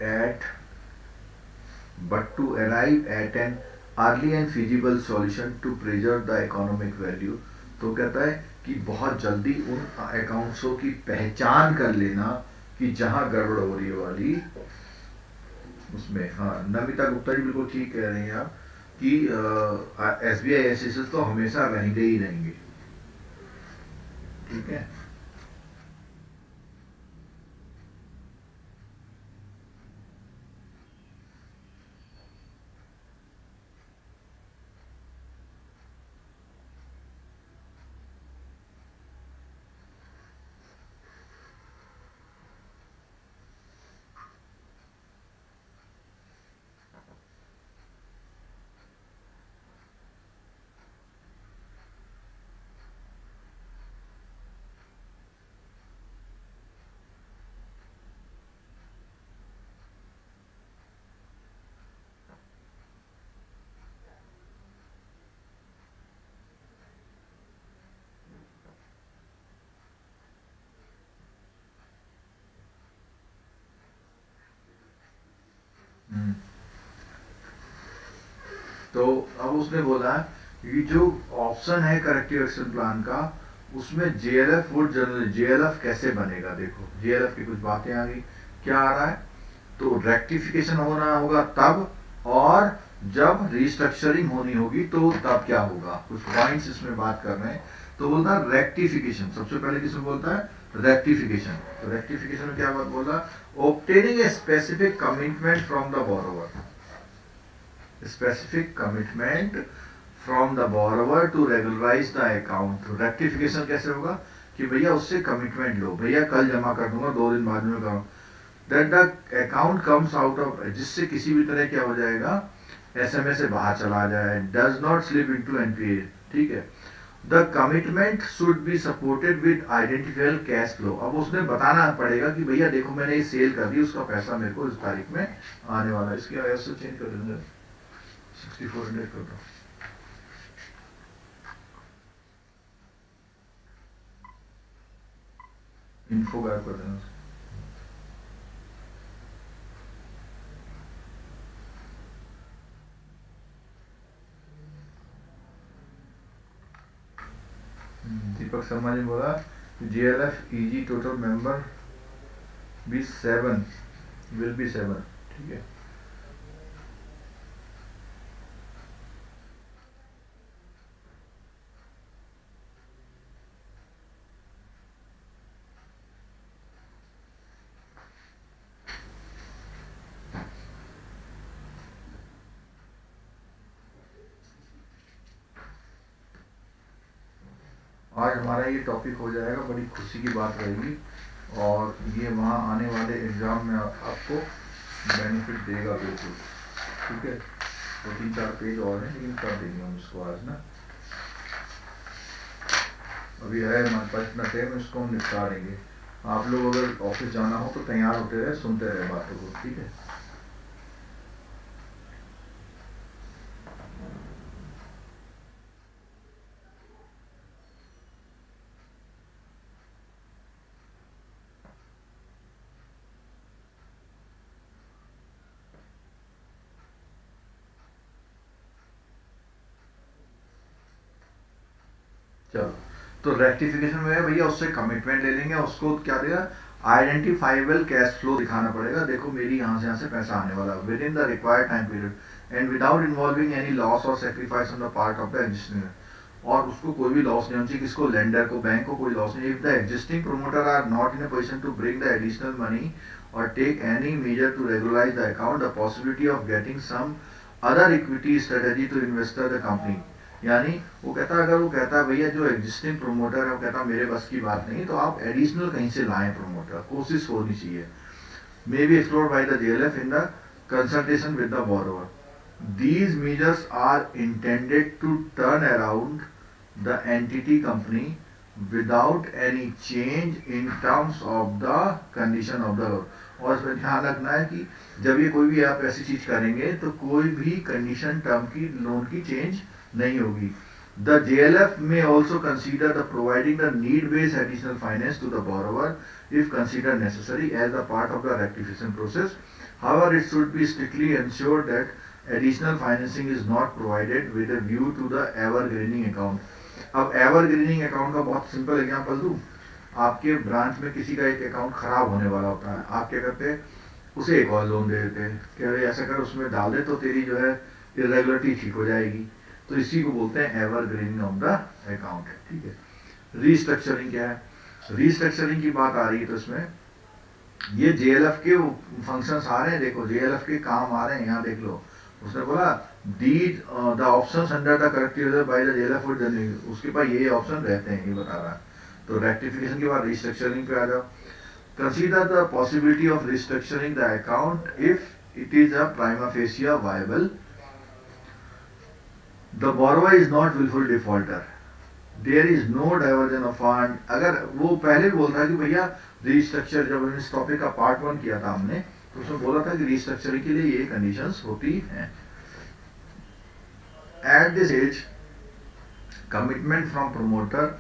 at an early and feasible solution to preserve the economic value। तो कहता है कि बहुत जल्दी उन अकाउंट्सों की पहचान कर लेना कि जहां गड़बड़ हो रही है वाली उसमें। हाँ, नमिता गुप्ता जी बिल्कुल ठीक कह रहे हैं आप कि एसबीआई एसएसएस तो हमेशा रहेंगे ही रहेंगे, ठीक है। तो अब उसने बोला कि जो ऑप्शन है करेक्टिव एक्शन प्लान का, उसमें जेएलएफ वुड जनरली, जेएलएफ कैसे बनेगा, देखो जेएलएफ की कुछ बातें आ गई। क्या आ रहा है, तो रेक्टिफिकेशन होना होगा तब, और जब रिस्ट्रक्चरिंग होनी होगी तो तब क्या होगा, कुछ पॉइंट्स इसमें बात कर रहे हैं। तो बोलता है रेक्टिफिकेशन, सबसे पहले किसमें बोलता है, रेक्टिफिकेशन। तो रेक्टिफिकेशन में क्या बात बोला, obtaining a specific commitment from the borrower, specific commitment from the borrower to regularise the account. Rectification कैसे होगा, कि भैया उससे कमिटमेंट लो, भैया कल जमा कर दूंगा, 2 दिन बाद में करो, that the account comes out of, जिससे किसी भी तरह क्या हो जाएगा, एसएमए से बाहर चला जाए, does not slip into NPA. ठीक है, the commitment should be supported with identifiable cash flow. अब उसने बताना पड़ेगा कि भैया देखो मैंने ये सेल कर दी, उसका पैसा मेरे को इस तारीख में आने वाला है। इसकी आईएस से चेंज कर देंगे, 6400 कर दो। इन्फो गायब कर देना। दीपक शर्मा जी बोला JLF EG total member be 7 will be 7। ठीक है, आज हमारा ये टॉपिक हो जाएगा, बड़ी खुशी की बात रहेगी, और ये वहाँ आने वाले एग्जाम में आपको बेनिफिट देगा बिल्कुल। ठीक है, तो 3-4 पेज और हैं, लेकिन कर देंगे हम इसको आज ना, अभी है हमारे पास इतना टाइम, इसको हम निपटा देंगे। आप लोग अगर ऑफिस जाना हो तो तैयार होते रहे, सुनते रहे बातों को। ठीक है, चलो। तो रेक्टिफिकेशन में है भैया, उससे कमिटमेंट ले लेंगे, उसको क्या देगा, आइडेंटिफाइबल कैश फ्लो दिखाना पड़ेगा, देखो मेरी यहाँ से पैसा आने वाला within the required time period and without involving any loss और sacrifice on the part of the existing. और उसको कोई भी लॉस नहीं होना चाहिए, किसको, लेंडर को, बैंक को कोई लॉस नहीं। If the existing promoter are not in a position to bring the additional money और take any major to regularise the account, the possibility of getting some other equity strategy to investor the company. यानी वो कहता है, अगर वो कहता है भैया जो एग्जिस्टिंग प्रोमोटर है वो कहता है मेरे बस की बात नहीं, तो आप एडिशनल कहीं से लाएं प्रोमोटर, कोशिश होनी चाहिए। May be explored bye the JLF in the consultation with the borrower. These measures are intended to turn around the entity company without any change in terms of the condition of the loan। और इसमें ध्यान रखना है कि जब ये कोई भी आप ऐसी चीज करेंगे तो कोई भी कंडीशन टर्म की लोन की चेंज नहीं होगी। The JLF may also consider the providing the need-based additional finance to the borrower if considered necessary as a part of the rectification process. However, it should be strictly ensured that additional financing is not provided with a view to the evergreening account। अब evergreening account का बहुत simple example दूं, आपके branch में किसी का एक account खराब होने वाला होता है, आप क्या करते हैं, उसे एक और लोन दे देते हैं, कह रहे ऐसा कर उसमें डाल दे तो तेरी जो है इरेगुलरिटी ठीक हो जाएगी। तो इसी को बोलते हैं एवरग्रीनिंग ऑफ द अकाउंट। ठीक है, रीस्ट्रक्चरिंग क्या है, रीस्ट्रक्चरिंग की बात आ रही है तो इसमें ये जेएलएफ के फंक्शंस आ रहे हैं, देखो जेएलएफ के काम आ रहे हैं, यहाँ देख लो। उसने बोला these the options under the corrective bye the JLF would generally, उसके पास ये ऑप्शन रहते हैं, ये बता रहा है। तो रेक्टिफिकेशन के बाद रिस्ट्रक्चरिंग पे आ जाओ। Consider the possibility of restructuring the account if it is a prima facie viable, the borrower is not wilful defaulter, there is no diversion of fund. अगर वो पहले भी बोलता है कि भैया रिस्ट्रक्चर, जब इस टॉपिक का पार्ट 1 किया था हमने, तो उसमें बोला था कि रिस्ट्रक्चरिंग के लिए ये कंडीशंस होती हैं। At this as commitment from promoter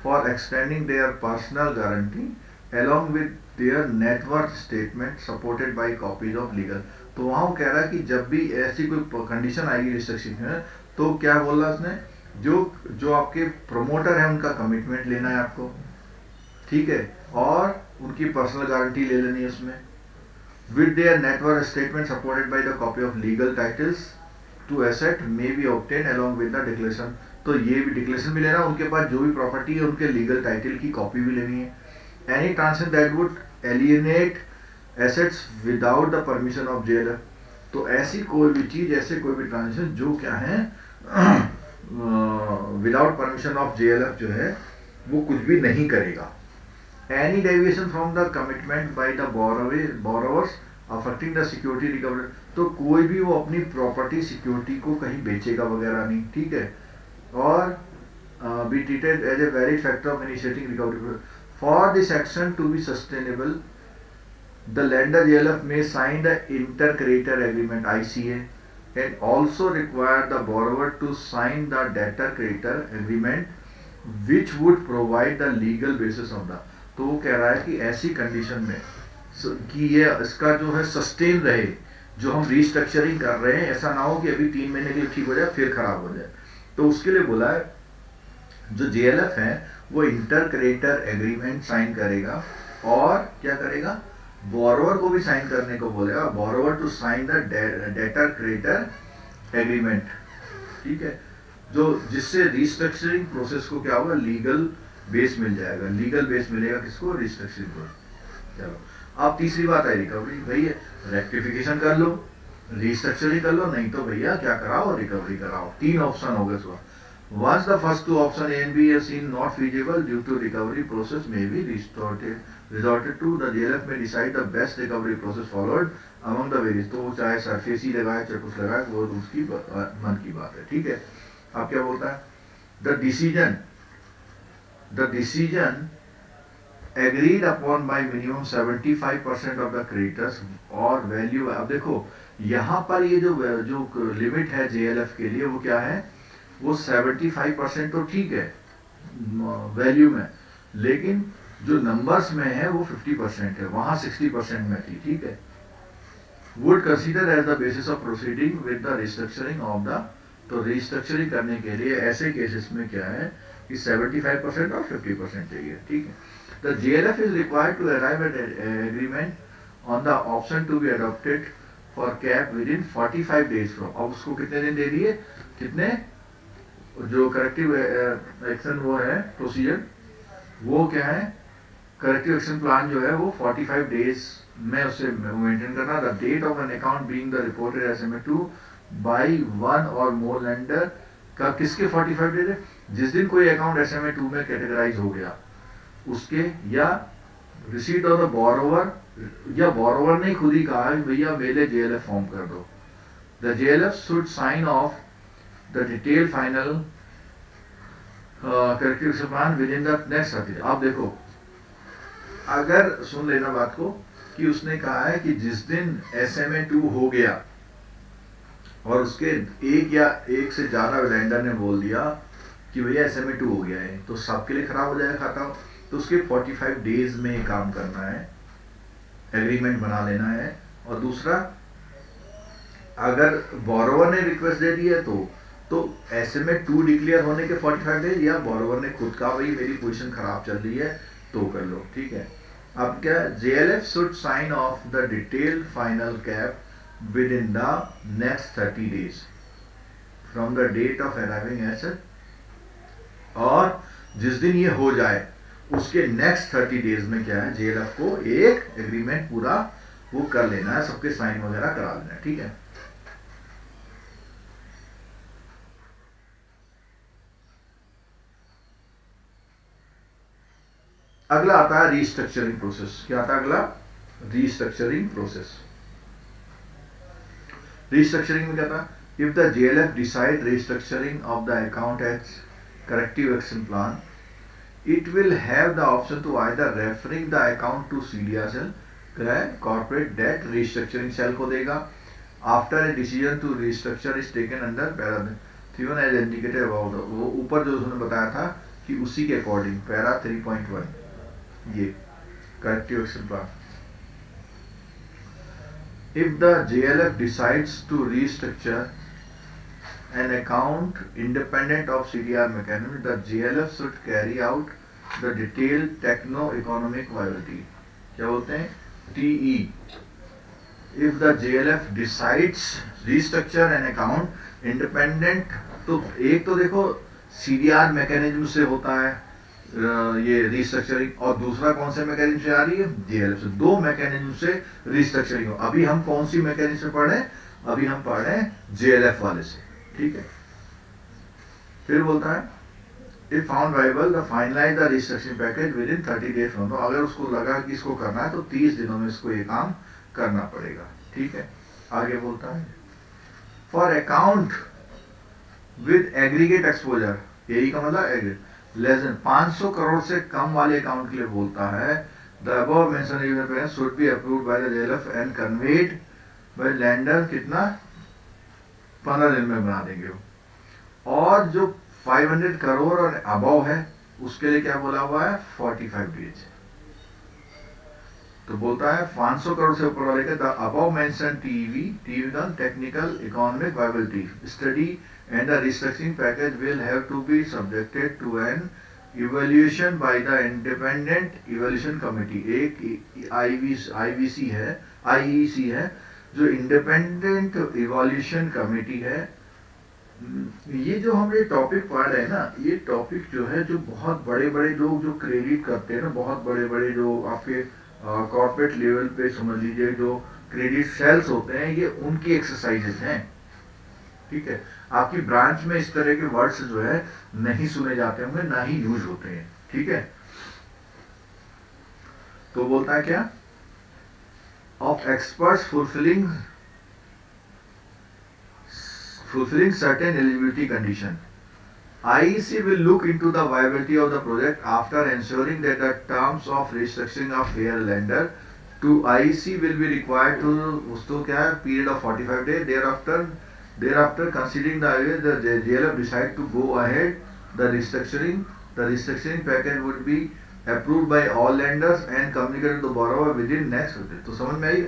for extending their personal guarantee along with their net worth statement supported by copies of legal। तो वहाँ वो कह रहा है कि जब भी ऐसी कोई कंडीशन आएगी रिस्ट्रिक्शन में, तो क्या बोला उसने, जो जो आपके प्रमोटर है उनका कमिटमेंट लेना है आपको, ठीक है, और उनकी पर्सनल गारंटी ले लेनी है उसमें, with their net worth statement supported by the copy of legal titles to asset may be obtained along with the declaration। तो ये भी डिक्लेरेशन भी लेना, उनके पास जो भी प्रॉपर्टी है उनके लीगल टाइटल की कॉपी भी लेनी है। Any transaction that would alienate assets without the permission of JLF, तो ऐसी कोई भी चीज, ऐसे कोई भी ट्रांजेक्शन जो क्या है विदाउट परमिशन ऑफ जेएलएफ जो है वो कुछ भी नहीं करेगा। Any deviation from the commitment by the borrowers affecting the security recovery, तो कोई भी वो अपनी प्रॉपर्टी सिक्योरिटी को कहीं बेचेगा वगैरह नहीं, ठीक है, और be treated as a valid factor of initiating recovery। For this action to be sustainable, the lender JLF may sign the inter-creditor agreement (ICA) and also require the borrower to sign the debtor-creditor agreement, which would provide the legal basis of the। तो वो कह रहा है कि ऐसी condition में कि ये इसका जो है सस्टेन रहे, जो हम रिस्ट्रक्चरिंग कर रहे हैं, ऐसा ना हो कि अभी 3 महीने के लिए ठीक हो जाए फिर खराब हो जाए। तो उसके लिए बोला है जो जेएलएफ है वो इंटर क्रेडिटर एग्रीमेंट साइन करेगा, और क्या करेगा, बोरोवर को भी साइन करने को बोलेगा, borrower to sign the debtor creditor agreement, ठीक है, जो जिससे रिस्ट्रक्चरिंग प्रोसेस को क्या होगा, लीगल बेस मिल जाएगा। लीगल बेस मिलेगा किसको, रिस्ट्रक्चरिंग को। चलो अब तीसरी बात है रिकवरी। भैया रेक्टिफिकेशन कर लो, रिस्ट्रक्चरिंग कर लो, नहीं तो भैया क्या कराओ, रिकवरी कराओ। 3 ऑप्शन हो गए। Once the first 2 options A and B are seen not feasible due to recovery process may be resorted to, the JLF may decide the best recovery process followed among the various। तो चाहे surface ही लगाए चाहे कुछ लगाए, वो उसकी मन की बात है, ठीक है। अब क्या बोलता है, the decision agreed upon by minimum 75% of the creditors और वैल्यू। अब देखो यहाँ पर ये जो लिमिट है जेएलएफ के लिए वो क्या है, वो 75% तो ठीक है वैल्यू में, लेकिन जो नंबर्स में है वो 50% है, वहां 60% में थी, ठीक है। Would consider as the basis of proceeding with the restructuring of the, तो रिस्ट्रक्चरिंग करने के लिए ऐसे केसेस में क्या है कि 75% और 50% चाहिए, ठीक है। The JLF is required to arrive at agreement on the option to be adopted for CAP within 45 days from. अब उसको कितने दिन दे दिए, कितने, जो करेक्टिव एक्शन वो है प्रोसीजर, वो क्या है, करेक्टिव एक्शन प्लान जो है वो 45 डेज में उसे मेंटेन करना। The date of an account being the reported SMA2 by one और मोर लेंडर का, किसके 45 डेज है, जिस दिन कोई अकाउंट SMA2 में कैटेगराइज हो गया उसके, या रिसीट ऑफ द बोरोवर, या बोरोवर ने खुद ही कहा भैया मेरे जेएलएफ फॉर्म कर दो। The JLF should sign off the detailed final corrective plan within the next 30 days। आप देखो, अगर सुन लेना बात को, कि उसने कहा है कि जिस दिन SMA2 हो गया और उसके एक से ज्यादा वेंडर ने बोल दिया कि भैया SMA2 हो गया है, तो सबके लिए खराब हो जाएगा खाता, तो उसके 45 डेज में काम करना है, एग्रीमेंट बना लेना है। और दूसरा, अगर बोरोवर ने रिक्वेस्ट दे दी है तो SMA2 डिक्लेयर होने के 45 डेज, या बोरोवर ने खुद कहा भाई मेरी पोजीशन खराब चल रही है तो कर लो, ठीक है। अब क्या, JLF should sign off the detailed final CAP within the next 30 days from the date of arriving asset, और जिस दिन ये हो जाए उसके नेक्स्ट 30 डेज में क्या है, जेएलएफ को एक एग्रीमेंट पूरा वो कर लेना है, सबके साइन वगैरह करा लेना है, ठीक है। अगला आता है रीस्ट्रक्चरिंग प्रोसेस। क्या आता है अगला, रीस्ट्रक्चरिंग प्रोसेस। रीस्ट्रक्चरिंग में क्या था, if the JLF decide restructuring of the account as corrective action plan, it will have the option to either referring the account to CDR cell, corporate debt restructuring cell को देगा, after a decision to restructure is taken under para 3 as indicated about, वो ऊपर जो उन्होंने बताया था कि उसी के अकॉर्डिंग पैरा 3.1 ये corrective action plan. if the JLF decides to restructure an account independent of CDR mechanism, the JLF should carry out the detailed techno-economic viability. क्या बोलते हैं? TE. If the JLF decides restructure an account independent, तो एक तो देखो CDR mechanism से होता है ये रिस्ट्रक्चरिंग, और दूसरा कौन से मैकेनिज्म से आ रही है? JLF से। दो मैकेनिज्म से रिस्ट्रक्चरिंग हो। अभी हम कौन सी मैकेनिज्म से पढ़ रहे हैं? अभी हम पढ़ रहे हैं JLF वाले से, ठीक है। फिर बोलता है if found viable the finalize the restructuring package within 30 days from, तो अगर उसको लगा कि इसको करना है तो 30 दिनों में इसको ये काम करना पड़ेगा, ठीक है। आगे बोलता है for account with aggregate exposure, यही का मतलब aggregate less than 500 करोड़ से कम वाले अकाउंट के लिए बोलता है the above mentioned event should be approved by the JLF and conveyed by lender, कितना 15 दिन में बना देंगे वो। और जो 500 करोड़ और अबव है उसके लिए क्या बोला हुआ है? 45 डेज। तो बोलता है 500 करोड़ से ऊपर वाले का the above mention TV technical economic viability study and the restructuring package will have to be subjected to an evaluation by the independent evaluation committee. एक आईवीसी है, आईईसी है, जो इंडिपेंडेंट इवैल्यूएशन कमिटी है। ये जो हम ये टॉपिक पढ़ रहे हैं ना, ये टॉपिक जो है जो बहुत बड़े बड़े लोग जो क्रेडिट करते हैं ना, बहुत बड़े बड़े जो आपके कॉर्पोरेट लेवल पे समझ लीजिए जो क्रेडिट सेल्स होते हैं, ये उनकी एक्सरसाइजेस हैं, ठीक है। आपकी ब्रांच में इस तरह के वर्ड्स जो है नहीं सुने जाते होंगे, ना ही यूज होते हैं, ठीक है। तो बोलता है क्या? Of experts fulfilling certain eligibility condition, IEC will look into the viability of the project after ensuring that the terms of restructuring are fair lender. To IEC will be required to उसको क्या है? Period of 45 days. Thereafter considering the JLF decide to go ahead the restructuring package would be approved by all lenders and communicated to the borrower within next 50 days. तो समझ में आई?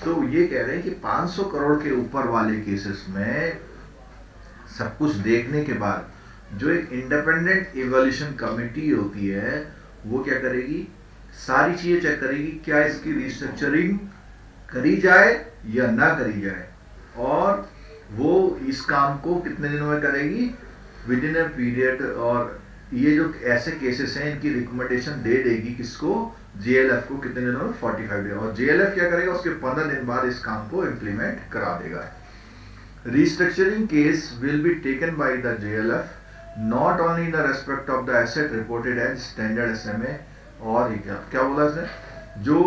तो ये कह रहे हैं कि 500 करोड़ के ऊपर वाले केसेस में सब कुछ देखने के बाद जो एक इंडिपेंडेंट इवैल्यूएशन कमेटी होती है वो क्या करेगी? सारी चीजें चेक करेगी, क्या इसकी रिस्ट्रक्चरिंग करी जाए या ना करी जाए, और वो इस काम को कितने दिनों में करेगी? With in a period. और ये जो ऐसे केसेस हैं इनकी रिकमेंडेशन दे देगी किसको? JLF को। कितने दिनों में? 45 डेज। और JLF क्या करेगा? उसके 15 दिन बाद इस काम को इम्प्लीमेंट करा देगा। Restructuring case will be taken by the JLF not only in the respect of the asset reported as standard SMA, और क्या बोला इसने? जो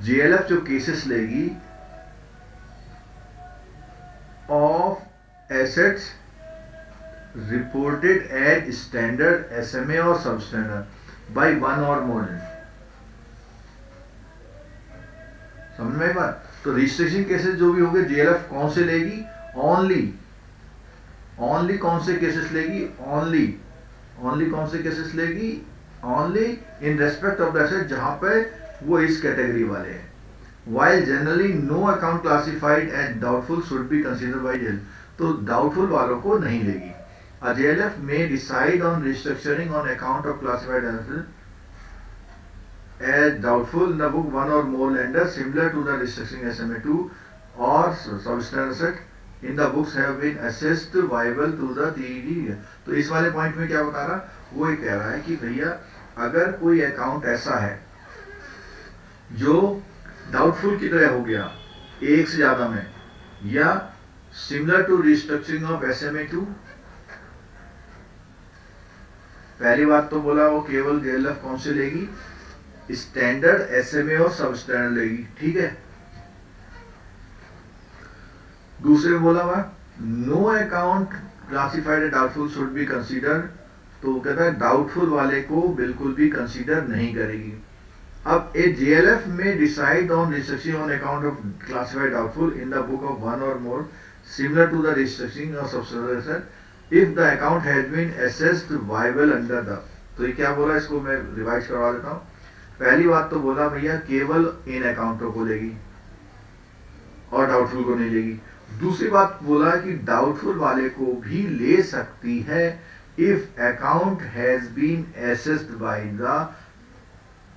JLF जो केसेस लेगी of assets reported as standard SMA और substandard by one or more, समझ में बात? तो रिस्ट्रिक्शन केसेस जो भी होंगे JLF कौन से लेगी? ओनली कौन से केसेस लेगी? ओनली कौन से केसेस लेगी? Only in respect of the asset जहां पे वो इस कैटेगरी वाले हैं। While generally no account classified as doubtful should be considered by JLF, तो डाउटफुल वालों को नहीं लेगी। A JLF may decide on restructuring on account of classified as doubtful in the book one or more lenders similar to the restructuring SMA2 or substandard asset in the books have been assessed viable to the TED। तो इस वाले point में क्या बता रहा? वो ये कह रहा है कि भैया अगर कोई अकाउंट ऐसा है जो डाउटफुल की तरह हो गया एक से ज्यादा में, या similar to restructuring of SMA2, पहली बात तो बोला वो केवल JLF कौन से लेगी? स्टैंडर्ड SMA और सब स्टैंडर्ड लेगी, ठीक है। दूसरे में बोला हुआ no account classified doubtful should be consider, तो वो कहता है डाउटफुल वाले को बिल्कुल भी कंसीडर नहीं करेगी। अब a JLF may decide on restructuring on account of classified doubtful in the book of one और more similar to the restructuring of subsidiary if the account has been assessed viable under the. तो ये क्या बोला? इसको मैं revise करवा देता हूँ। पहली बात तो बोला भैया केवल इन अकाउंटों को लेगी, और डाउटफुल को नहीं लेगी। दूसरी बात बोला है कि डाउटफुल वाले को भी ले सकती है if account has been assessed by the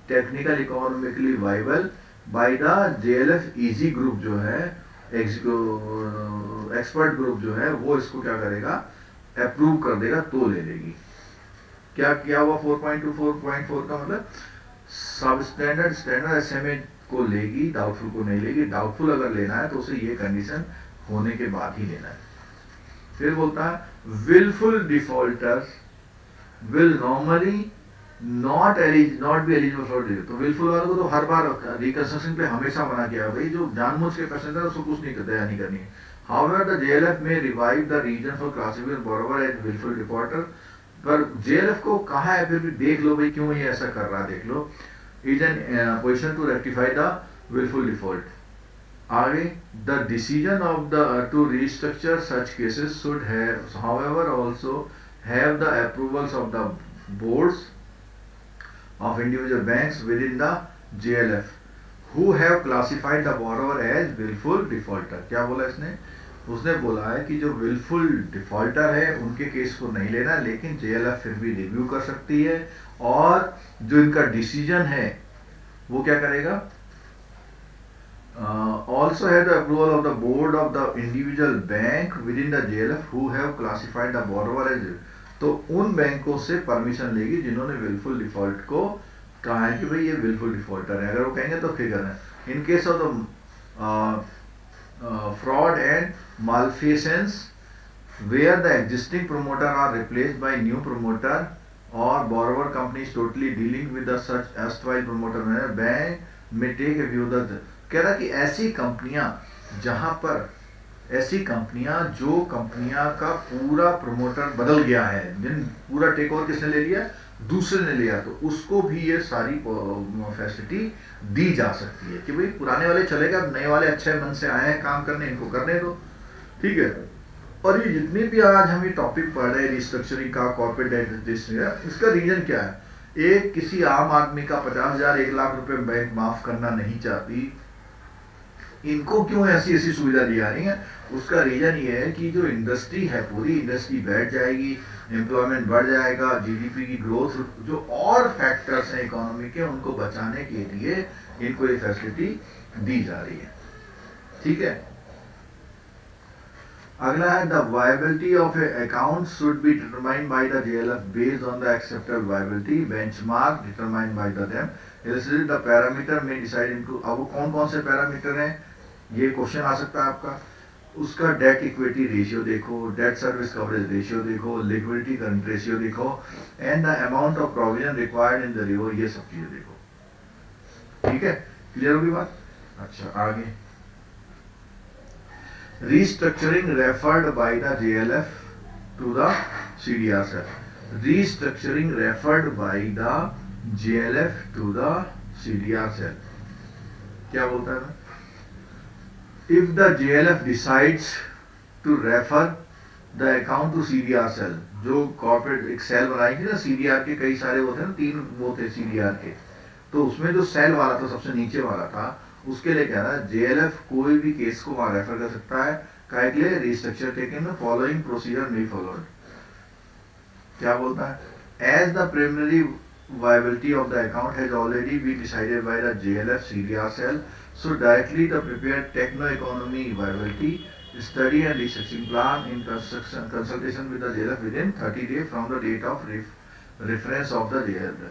technical economically viable by the JLF इजी ग्रुप जो है, एक्सपर्ट ग्रुप जो है, वो इसको क्या करेगा, अप्रूव कर देगा तो ले लेगी। क्या किया हुआ 4.2 4.4 का मतलब सब स्टैंडर्ड एसएमए को लेगी, डाउटफुल को नहीं लेगी। डाउटफुल अगर लेना है तो उसे ये कंडीशन होने के बाद ही लेना है। फिर बोलता है wilful defaulter will normally not be eligible for delivery. तो विलफुल वालों को तो हर बार रिकंस्ट्रक्शन पे हमेशा मना किया भाई, जो जानबूझ के पैसेंजर उसको कुछ नहीं करते, नहीं करनी है। However the JLF may revive the reason for classification borrower as wilful defaulter. पर जेएलएफ को कहा है फिर भी देख लो भाई क्यों ये ऐसा कर रहा है, देख लो। Is an position to rectify the wilful default. आगे the decision of the to restructure such cases should have however also have the approvals of the boards of individual banks within the JLF who have classified the borrower as willful defaulter। क्या बोला इसने, उसने बोला है कि जो willful defaulter है उनके केस को नहीं लेना, लेकिन JLF फिर भी रिव्यू कर सकती है और जो इनका डिसीजन है वो क्या करेगा, also have the approval of the board of the individual bank within the JLF who have classified the borrower as। तो उन बैंकों से परमिशन लेगी जिन्होंने विलफुल डिफॉल्ट को कहा है कि भाई ये विलफुल डिफॉल्टर है। अगर वो कहेंगे तो फिर करना है। In case of the fraud and malfeasance where the existing promoter are replaced by new promoter और borrower company is totally dealing with the such erstwhile promoter, bank में टेक ए व्यू द। कह रहा कि ऐसी कंपनियां जहां पर जो कंपनियां का पूरा प्रोमोटर बदल गया है, जिन पूरा टेक ओवर किसने ले लिया, दूसरे ने लिया, तो उसको भी ये सारी फैसिलिटी दी जा सकती है कि भाई पुराने वाले चलेगा, नए वाले अच्छे मन से आए हैं काम करने, इनको करने दो, ठीक है। और ये जितने भी आज हम ये टॉपिक पढ़ रहे हैं रिस्ट्रक्चरिंग का, कॉर्पोरेट डेट रजिस्ट्रिंग, इसका रीजन क्या है, एक किसी आम आदमी का 50,000 1 लाख रुपए बैंक माफ करना नहीं चाहती, इनको क्यों ऐसी ऐसी सुविधा दी जा रही है, उसका रीजन ये है कि जो इंडस्ट्री है पूरी इंडस्ट्री बैठ जाएगी, एम्प्लॉयमेंट बढ़ जाएगा, जीडीपी की ग्रोथ, जो और फैक्टर्स हैं इकोनॉमी के, उनको बचाने के लिए इनको ये फैसिलिटी दी जा रही है, ठीक है। अगला है the viability of A account should be determined by the JLF based on the acceptable viability benchmark determined by them. The parameter में डिसाइड इनटू, अब वो कौन कौन से पैरामीटर हैं, ये क्वेश्चन आ सकता है आपका। उसका डेट इक्विटी रेशियो देखो, डेट सर्विस कवरेज रेशियो देखो, लिक्विडिटी करंट रेशियो देखो, and the amount of provision required in the Revo, ये सब चीजें देखो, ठीक है। क्लियर होगी बात। अच्छा आगे, restructuring referred by the JLF to the CDR cell। restructuring referred by the JLF to the CDR cell क्या बोलता है, if the JLF decides to refer the account to CDR cell, जो कॉर्पोरेट एक cell बनाएगी ना, CDR के कई सारे होते हैं ना, 3 वो थे CDR के, तो उसमें जो सेल वाला था सबसे नीचे वाला था, उसके लिए कह रहा है जेएलएफ कोई भी केस को वहां रेफर कर सकता है, काहे के लिए, restructure taken the following procedure नहीं फॉलोड। क्या बोलता है, as the preliminary viability of the account has already been decided by the JLF CDR cell, so directly the prepared techno-economy viability study and restructuring plan in consultation with the JLF within 30 days from the date of reference of the JLF।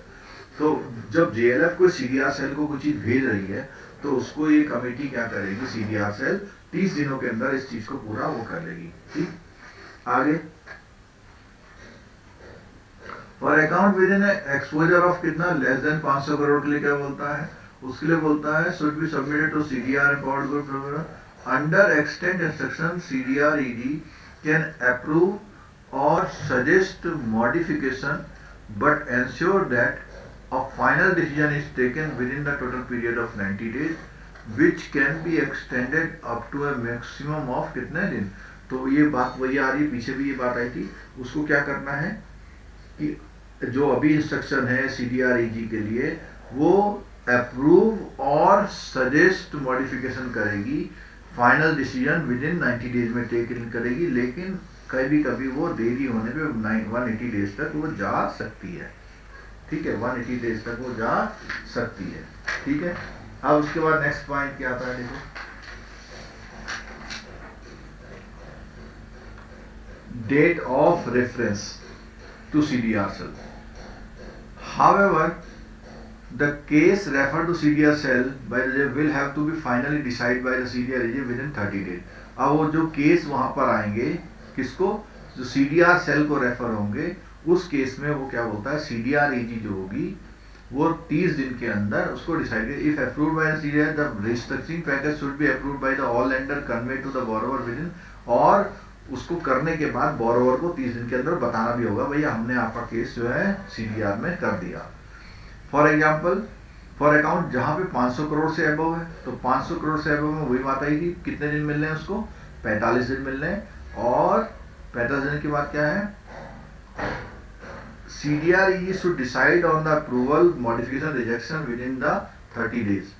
तो जब JLF को CDR cell को कुछ चीज भेज रही है तो उसको ये कमेटी क्या करेगी, CDR सेल 30 दिनों के अंदर इस चीज को पूरा वो कर लेगी, ठीक। आगे, for account with in exposure of कितना लेस देन 500 करोड़ के लिए क्या बोलता है, उसके लिए बोलता है should be submitted to CDR empowered group under extent instruction. CDR ED can approve और suggest modification but ensure that a final decision is taken within the total period of 90 days which can be extended up to a maximum of कितने दिन। तो ये बात वही आ रही है, पीछे भी ये बात आई थी। उसको क्या करना है कि जो अभी इंस्ट्रक्शन है सीडीआरईजी के लिए, वो अप्रूव और सजेस्ट मॉडिफिकेशन करेगी final decision with in 90 days में टेक करेगी, लेकिन कभी कभी वो देरी होने पे 180 डेज तक वो जा सकती है। ठीक है, 180 डेज तक वो जा सकती है। ठीक है, अब उसके बाद नेक्स्ट पॉइंट क्या आता है, देखो date of reference to CDR cell. However, the case referred to CDR cell by the will have to be finally decided by the CDR AG within 30 days. अब वो जो केस वहां पर आएंगे, किसको, जो CDR सेल को रेफर होंगे, उस केस में वो क्या बोलता है, CDR AG जो होगी वो 30 दिन के अंदर उसको डिसाइड करे। If approved by the CDR, the restructuring package should be approved by the all lender, convey to the borrower within, और उसको करने के बाद बोरोवर को 30 दिन के अंदर बताना भी होगा, भैया हमने आपका केस जो है CDR में कर दिया। फॉर एग्जाम्पल, फॉर अकाउंट जहां पे 500 करोड़ से अबव है, तो 500 करोड़ से अबव में वही बात आई थी, कितने दिन मिल रहे हैं उसको, 45 दिन मिल रहे हैं, और 45 दिन के बाद क्या है, CDR AG should decide on the approval, modification, rejection within the 30 days।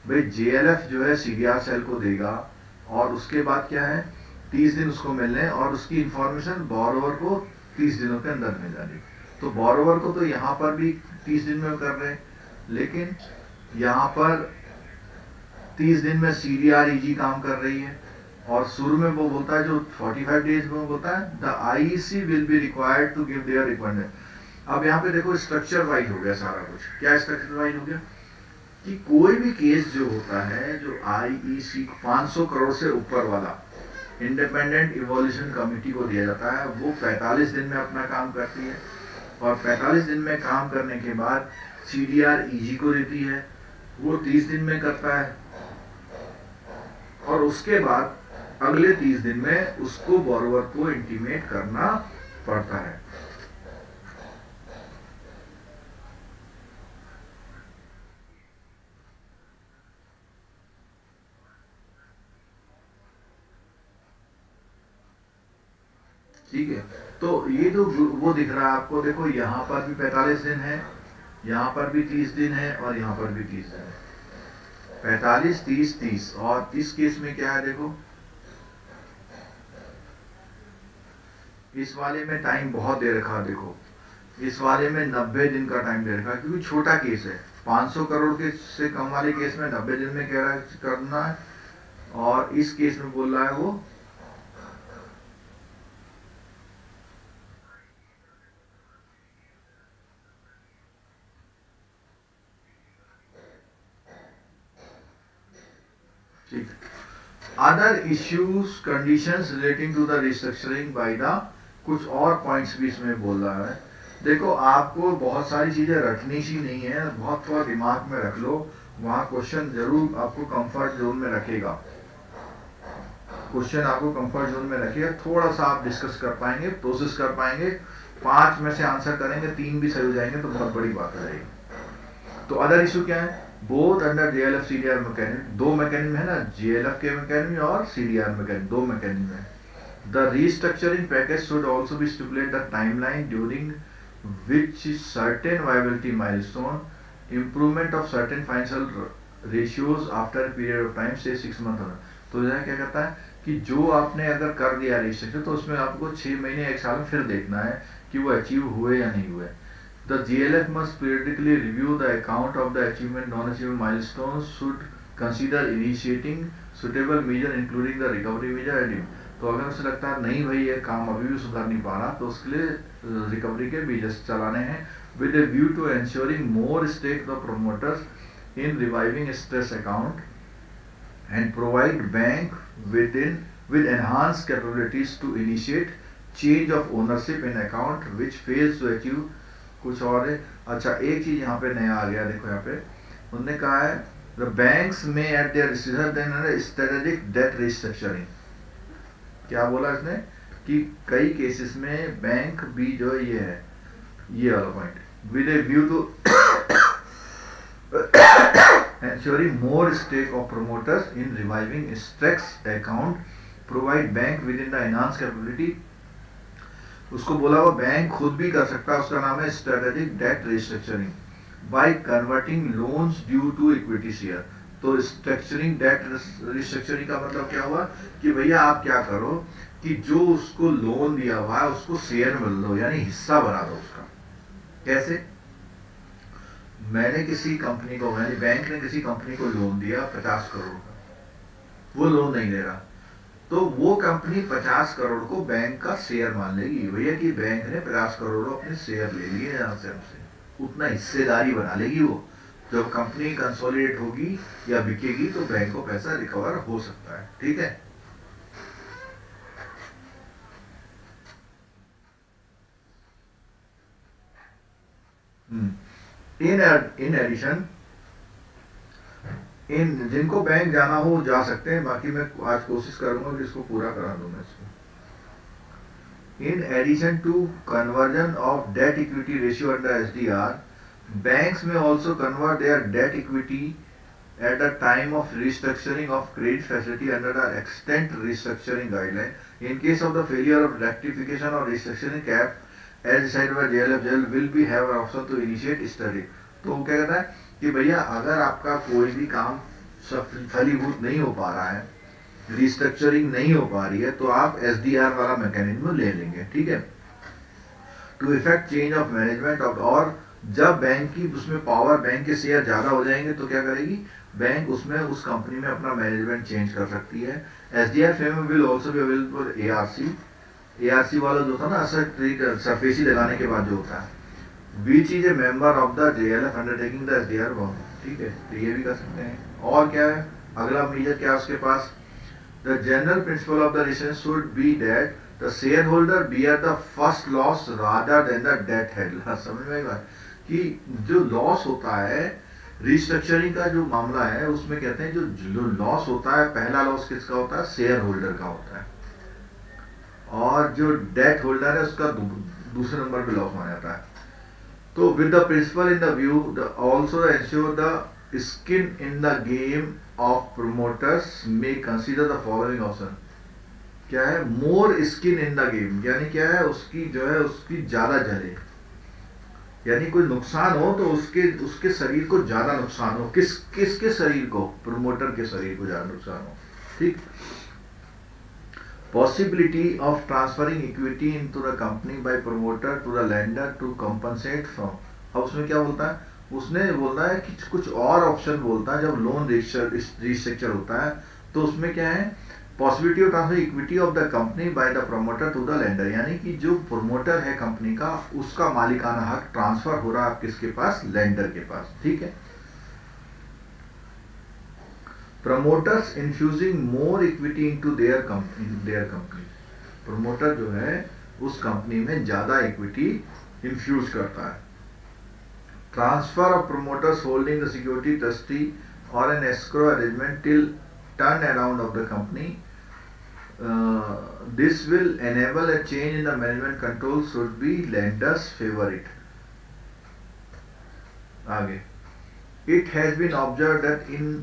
भाई JLF जो है CDR सेल को देगा, और उसके बाद क्या है, 30 दिन उसको मिलने, और उसकी इंफॉर्मेशन बोरोवर को 30 दिनों के अंदर मिल जानी। तो बोरोवर को तो यहाँ पर भी 30 दिन में कर रहे हैं, लेकिन यहाँ पर 30 दिन में CDR AG काम कर रही है, और शुरू में वो बोलता है, जो 45 डेज में बोलता है, the IEC will be required to give their requirement. अब यहाँ पे देखो स्ट्रक्चर वाइज हो गया सारा कुछ। क्या स्ट्रक्चर वाइज हो गया, कि कोई भी केस जो होता है, जो IEC 500 करोड़ से ऊपर वाला इंडिपेंडेंट इवोल्यूशन कमेटी को दिया जाता है, वो 45 दिन में अपना काम करती है, और 45 दिन में काम करने के बाद CDR AG को देती है, वो 30 दिन में करता है, और उसके बाद अगले 30 दिन में उसको बोरोवर को इंटीमेट करना पड़ता है। ठीक है, तो ये जो वो दिख रहा है आपको, देखो यहाँ पर भी 45 दिन है, यहाँ पर भी 30 दिन है, और यहाँ पर भी 30 दिन है, 45, 30, 30। और इस केस में क्या है, देखो इस वाले में टाइम बहुत दे रखा, देखो इस वाले में 90 दिन का टाइम दे रखा, क्योंकि छोटा केस है। 500 करोड़ के से कम वाले केस में 90 दिन में कह रहा है करना है, और इस केस में बोल रहा है वो ठीक। Other issues conditions relating to the restructuring by the, कुछ और पॉइंट्स भी इसमें बोल रहा है। देखो आपको बहुत सारी चीजें रखनी सी नहीं है, बहुत थोड़ा दिमाग में रख लो, वहां क्वेश्चन जरूर आपको कंफर्ट जोन में रखेगा, क्वेश्चन आपको कंफर्ट जोन में रखेगा, थोड़ा सा आप डिस्कस कर पाएंगे, प्रोसेस कर पाएंगे, 5 में से आंसर करेंगे, 3 भी सही हो जाएंगे तो बहुत बड़ी बात हो जाएगी। तो अदर इशू क्या है, both under JLF CDR mechanism, 2 mechanism है ना, JLF के मैकेनिज्म और CDR मैकेनिज्म, 2 मैकेनिज्म है। The restructuring package should also be stipulate the timeline during which certain viability milestone, improvement of certain financial ratios after a period of time say 6 month होना। तो यह क्या करता है कि जो आपने अगर कर दिया रिस्ट्रक्चर, तो उसमें आपको 6 महीने 1 साल में फिर देखना है कि वो अचीव हुए या नहीं हुए। The JLF must periodically review the account of the achievement, non-achievement milestones, should consider initiating suitable measure including the recovery measure and, तो अगर उसे लगता है नहीं भाई ये काम अभी भी सुधार नहीं पा रहा, तो उसके लिए रिकवरी के measures चलाने हैं, with a view to ensuring more stake the promoters in reviving stress account and provide bank with enhanced capabilities to initiate change of ownership in account which fails to achieve कुछ और है। अच्छा एक चीज यहाँ पे नया आ गया, देखो यहाँ पे उन्होंने कहा है the banks may at their decision then strategic debt restructuring। क्या बोला इसने कि कई केसेस में बैंक भी जो ये है, ये वाला point, with a view to ensuring more stake of promoters in reviving stressed account, provide bank within the enhanced capability, उसको बोला वो बैंक खुद भी कर सकता है, उसका नाम है strategic debt restructuring by converting loans due to equity share. तो स्ट्रक्चरिंग डेट रिस्ट्रक्चरिंग का मतलब क्या हुआ कि भैया आप क्या करो कि जो उसको लोन दिया हुआ है उसको शेयर में बदल दो, यानी हिस्सा बना दो उसका। कैसे? मैंने बैंक ने किसी कंपनी को लोन दिया 50 करोड़ का, वो लोन नहीं दे रहा, तो वो कंपनी 50 करोड़ को बैंक का शेयर मान लेगी भैया कि बैंक ने 50 करोड़ अपने शेयर ले लिए यहाँ से हमसे, उतना हिस्सेदारी बना लेगी वो। जब कंपनी कंसोलिडेट होगी या बिकेगी तो बैंक को पैसा रिकवर हो सकता है। ठीक है, इन एडिशन जिनको बैंक जाना हो जा सकते हैं, बाकी मैं आज कोशिश करूंगा कि इसको पूरा करा दूं मैं इसको। In addition to conversion of debt equity ratio under SDR, banks may also convert their debt equity at the time of restructuring of credit facility under the extent restructuring guideline. In case of the failure of rectification or restructuring cap, as decided by JLF will be have an option to initiate study. तो वो क्या कहता है कि भैया अगर आपका कोई भी काम फलीभूत नहीं हो पा रहा है, रिस्ट्रक्चरिंग नहीं हो पा रही है, तो आप एसडीआर वाला मैकेनिज्म ले लेंगे। ठीक है, to effect change of management of, और जब बैंक की उसमें पावर, बैंक के शेयर ज्यादा हो जाएंगे तो क्या करेगी बैंक, उसमें उस कंपनी में अपना मैनेजमेंट चेंज कर सकती है। SDR frame will also be available for ARC. ARC वाला जो था ना, सरफेसी लगाने के बाद जो होता है, which is a member of the JLF undertaking the SDR bond. ठीक है, तो ये भी कर सकते हैं। और क्या है अगला मेजर, क्या उसके पास, the general principle of the license should be that the shareholder bear the first loss rather than the debt head। समझ में आई बात कि जो लॉस होता है रिस्ट्रक्चरिंग का जो मामला है उसमें कहते हैं जो लॉस होता है, पहला लॉस किसका होता है, शेयर होल्डर का होता है, और जो डेट होल्डर है उसका दूसरे नंबर पे लॉस माना जाता है। तो with the principle in the view also ensure the skin in the game of promoters may consider the following option। क्या है, more skin in the game, यानी क्या है उसकी जो है उसकी ज्यादा जले, यानी कोई नुकसान हो तो उसके शरीर को ज्यादा नुकसान हो। किसके शरीर को, प्रोमोटर के शरीर को ज्यादा नुकसान हो। ठीक, possibility of transferring equity into the company by promoter to the lender to compensate from। अब उसमें क्या बोलता है, उसने बोलता है कि कुछ और ऑप्शन बोलता है, जब लोन रिस्ट्रक्चर होता है तो उसमें क्या है, possibility of transfer equity of the company by the promoter to the lender, यानी कि जो प्रमोटर है कंपनी का उसका मालिकाना हक ट्रांसफर हो रहा है किसके पास, लेंडर के पास। ठीक है, promoters infusing more equity into their company, promoter जो है उस कंपनी में ज्यादा इक्विटी इन्फ्यूज करता है। Transfer of promoters holding the security trustee or an escrow arrangement till turnaround of the company. This will enable a change in the management control should be lenders favor it. आगे, it has been observed that in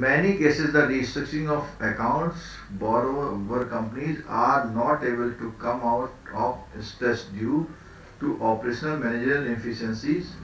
many cases the restructuring of accounts borrower companies are not able to come out of stress due to operational managerial inefficiencies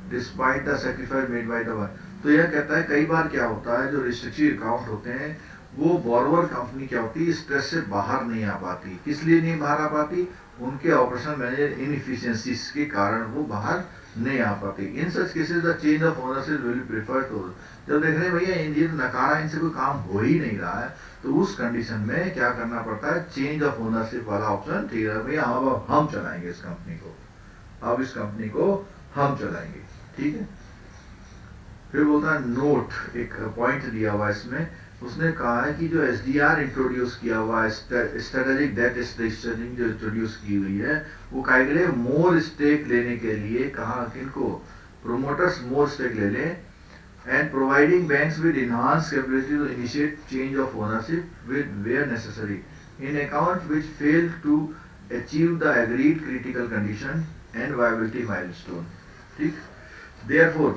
despite the sacrifice made by the one. तो यह कहता है कई बार क्या होता है जो restructured account होते हैं वो बोरोवर कंपनी क्या होती है, स्ट्रेस से बाहर नहीं आ पाती। किस लिए नहीं बाहर आ पाती, उनके ऑपरेशनल मैनेजर इनएफिशिएंसीज के कारण वो बाहर नहीं आ पाती। In such cases the change of ownership will prefer to, जब देख रहे हैं भैया ये नकारा, इनसे कोई काम हो ही नहीं रहा है, तो उस कंडीशन में क्या करना पड़ता है, चेंज ऑफ ओनरशिप वाला ऑप्शन ठीक है भैया, अब हम चलाएंगे इस कंपनी को, अब इस कंपनी को हम चलाएंगे। ठीक है, फिर बोलता है नोट, एक पॉइंट दिया हुआ इसमें, उसने कहा है कि जो एसडीआर इंट्रोड्यूस किया हुआ है, स्ट्रेटेजिक डेट रिस्ट्रक्चरिंग जो इंट्रोड्यूस की हुई है, वो काहे के लिए, मोर स्टेक लेने के लिए कहा, किनको, प्रोमोटर्स मोर स्टेक ले लें, and providing banks with enhance capability to initiate change of ownership with where necessary in account which fail to achieve the agreed critical condition and viability milestone. ठीक, therefore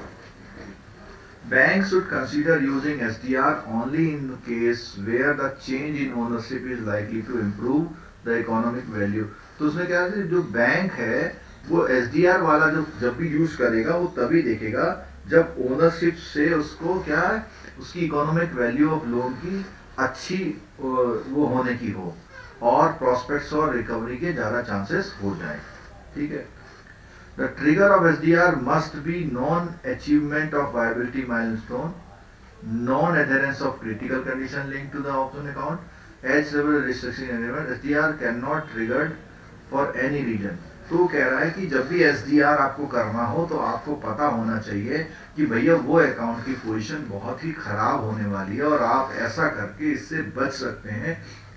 banks should consider using SDR only in the case where the change in ownership is likely to improve the economic value। तो उसमें क्या है, जो bank है वो SDR वाला जो जब भी यूज करेगा वो तभी देखेगा जब ओनरशिप से उसको क्या है, उसकी इकोनॉमिक वैल्यू ऑफ लोन की अच्छी वो होने की हो, और प्रॉस्पेक्ट्स और रिकवरी के ज़्यादा चांसेस हो जाए। ठीक है। The trigger of SDR must be non achievement of viability milestone, non adherence of critical condition linked to the option account, as several restriction element, SDR cannot triggered for any reason। तो कह रहा है कि जब भी SDR आपको करना हो तो आपको पता होना चाहिए कि भैया वो अकाउंट की पोजीशन बहुत ही खराब होने वाली है और आप ऐसा करके इससे बच सकते हैं,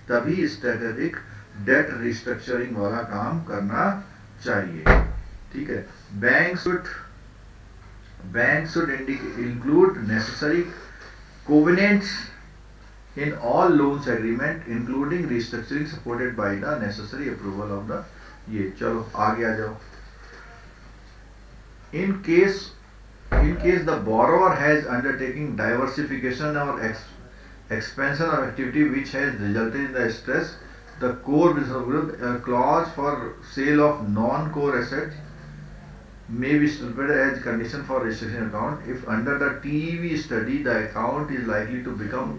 तभी स्ट्रेटेजिक डेट रिस्ट्रक्चरिंग वाला काम करना चाहिए। ठीक है। Bank should include necessary covenants in all loans agreement including restructuring supported by the necessary approval of the ये। चलो आगे आ जाओ। in case the borrower has undertaking diversification or expansion of activity which has resulted in the stress, the core clause for sale of non-core assets may be stipulated as condition for registration account if under the TEV study the account is likely to become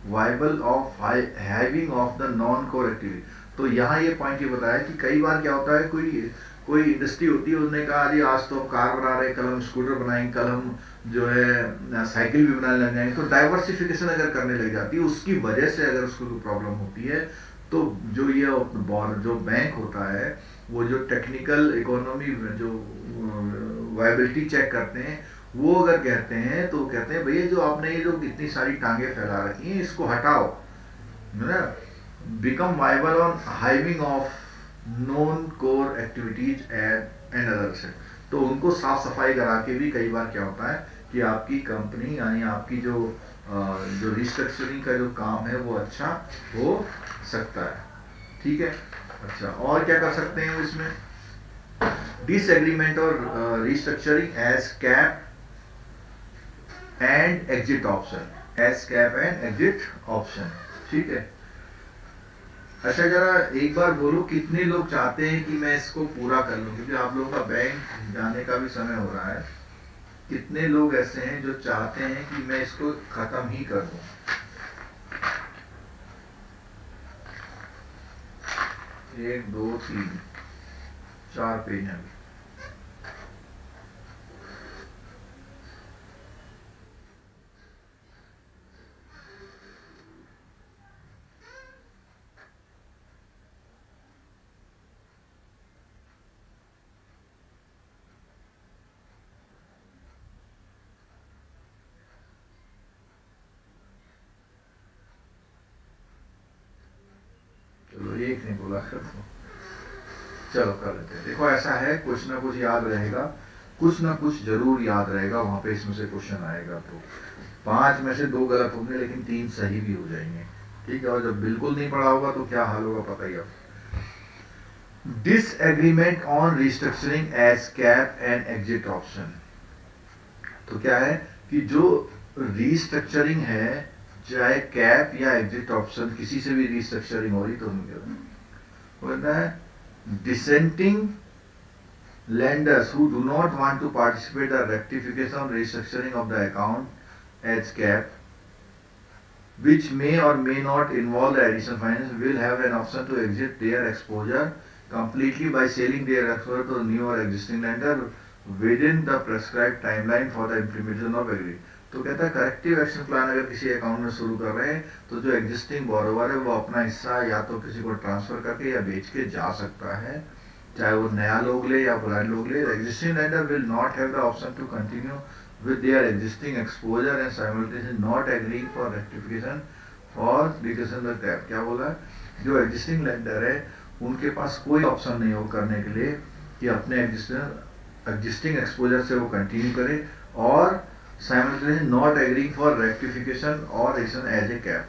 viable of having of the non-core activity। तो यहाँ ये point ये बताया कि कई बार क्या होता है, कोई इंडस्ट्री होती है, उन्होंने कहा अरे आज तो हम कार बना रहे, कल हम स्कूटर बनाएंगे, कल हम जो है साइकिल भी बनाने लग जाएंगे। तो डाइवर्सिफिकेशन अगर करने लग जाती है, उसकी वजह से अगर उसको कोई प्रॉब्लम होती है, तो जो ये जो बैंक होता है वो जो टेक्निकल इकोनॉमी जो वायबिलिटी चेक करते हैं, वो अगर कहते हैं तो कहते हैं भैया जो आपने ये जो इतनी सारी टांगे फैला रखी हैं इसको हटाओ, है ना, become viable on hiving of non core activities and other. तो उनको साफ सफाई करा के भी कई बार क्या होता है कि आपकी कंपनी यानी आपकी जो रिस्ट्रक्चरिंग का जो काम है वो अच्छा हो सकता है। ठीक है। अच्छा, और क्या कर सकते हैं इसमें? डिसएग्रीमेंट और restructuring as CAP and exit option, as CAP and exit option. ठीक है। अच्छा, जरा एक बार बोलो कितने लोग चाहते हैं कि मैं इसको पूरा कर लूं, क्योंकि आप लोगों का बैंक जाने का भी समय हो रहा है। कितने लोग ऐसे हैं जो चाहते हैं कि मैं इसको खत्म ही कर दूं? 1 2 3 4 पेज हैं। चलो एक नहीं बोला कर दो, चलो कर लेते हैं। देखो ऐसा है, कुछ ना कुछ याद रहेगा, कुछ ना कुछ जरूर याद रहेगा वहां पे, इसमें से क्वेश्चन आएगा। तो 5 में से 2 गलत होंगे लेकिन 3 सही भी हो जाएंगे। ठीक है। और जब बिल्कुल नहीं पढ़ा होगा तो क्या हाल होगा पता ही अब। Disagreement on restructuring as CAP and exit option. तो क्या है कि जो रिस्ट्रक्चरिंग है, चाहे कैप या एग्जिट ऑप्शन किसी से भी रिस्ट्रक्चरिंग हो रही, तो बोलता है dissenting lenders who do not want to participate in rectification or restructuring of the account as cap, which may or may not involve the additional finance, will have an option to exit their exposure completely by selling their exposure to new or existing lender within the prescribed timeline for the implementation of agreement। तो कहता है corrective action plan अगर किसी account में शुरू कर रहे हैं तो जो एग्जिस्टिंग बोरोवर है वो अपना हिस्सा या तो किसी को ट्रांसफर करके या बेच के जा सकता है, चाहे वो नया लोग ले या पुराने लोग ले। Existing lender will not have the option to continue with their existing exposure and simultaneously not agreeing for rectification for decreasing the CAP. क्या बोला है? जो एग्जिस्टिंग लेंडर है उनके पास कोई ऑप्शन नहीं हो करने के लिए कि अपने एग्जिस्टिंग एक्सपोजर से वो कंटिन्यू करे और simultaneously not agreeing for rectification or action as a cap.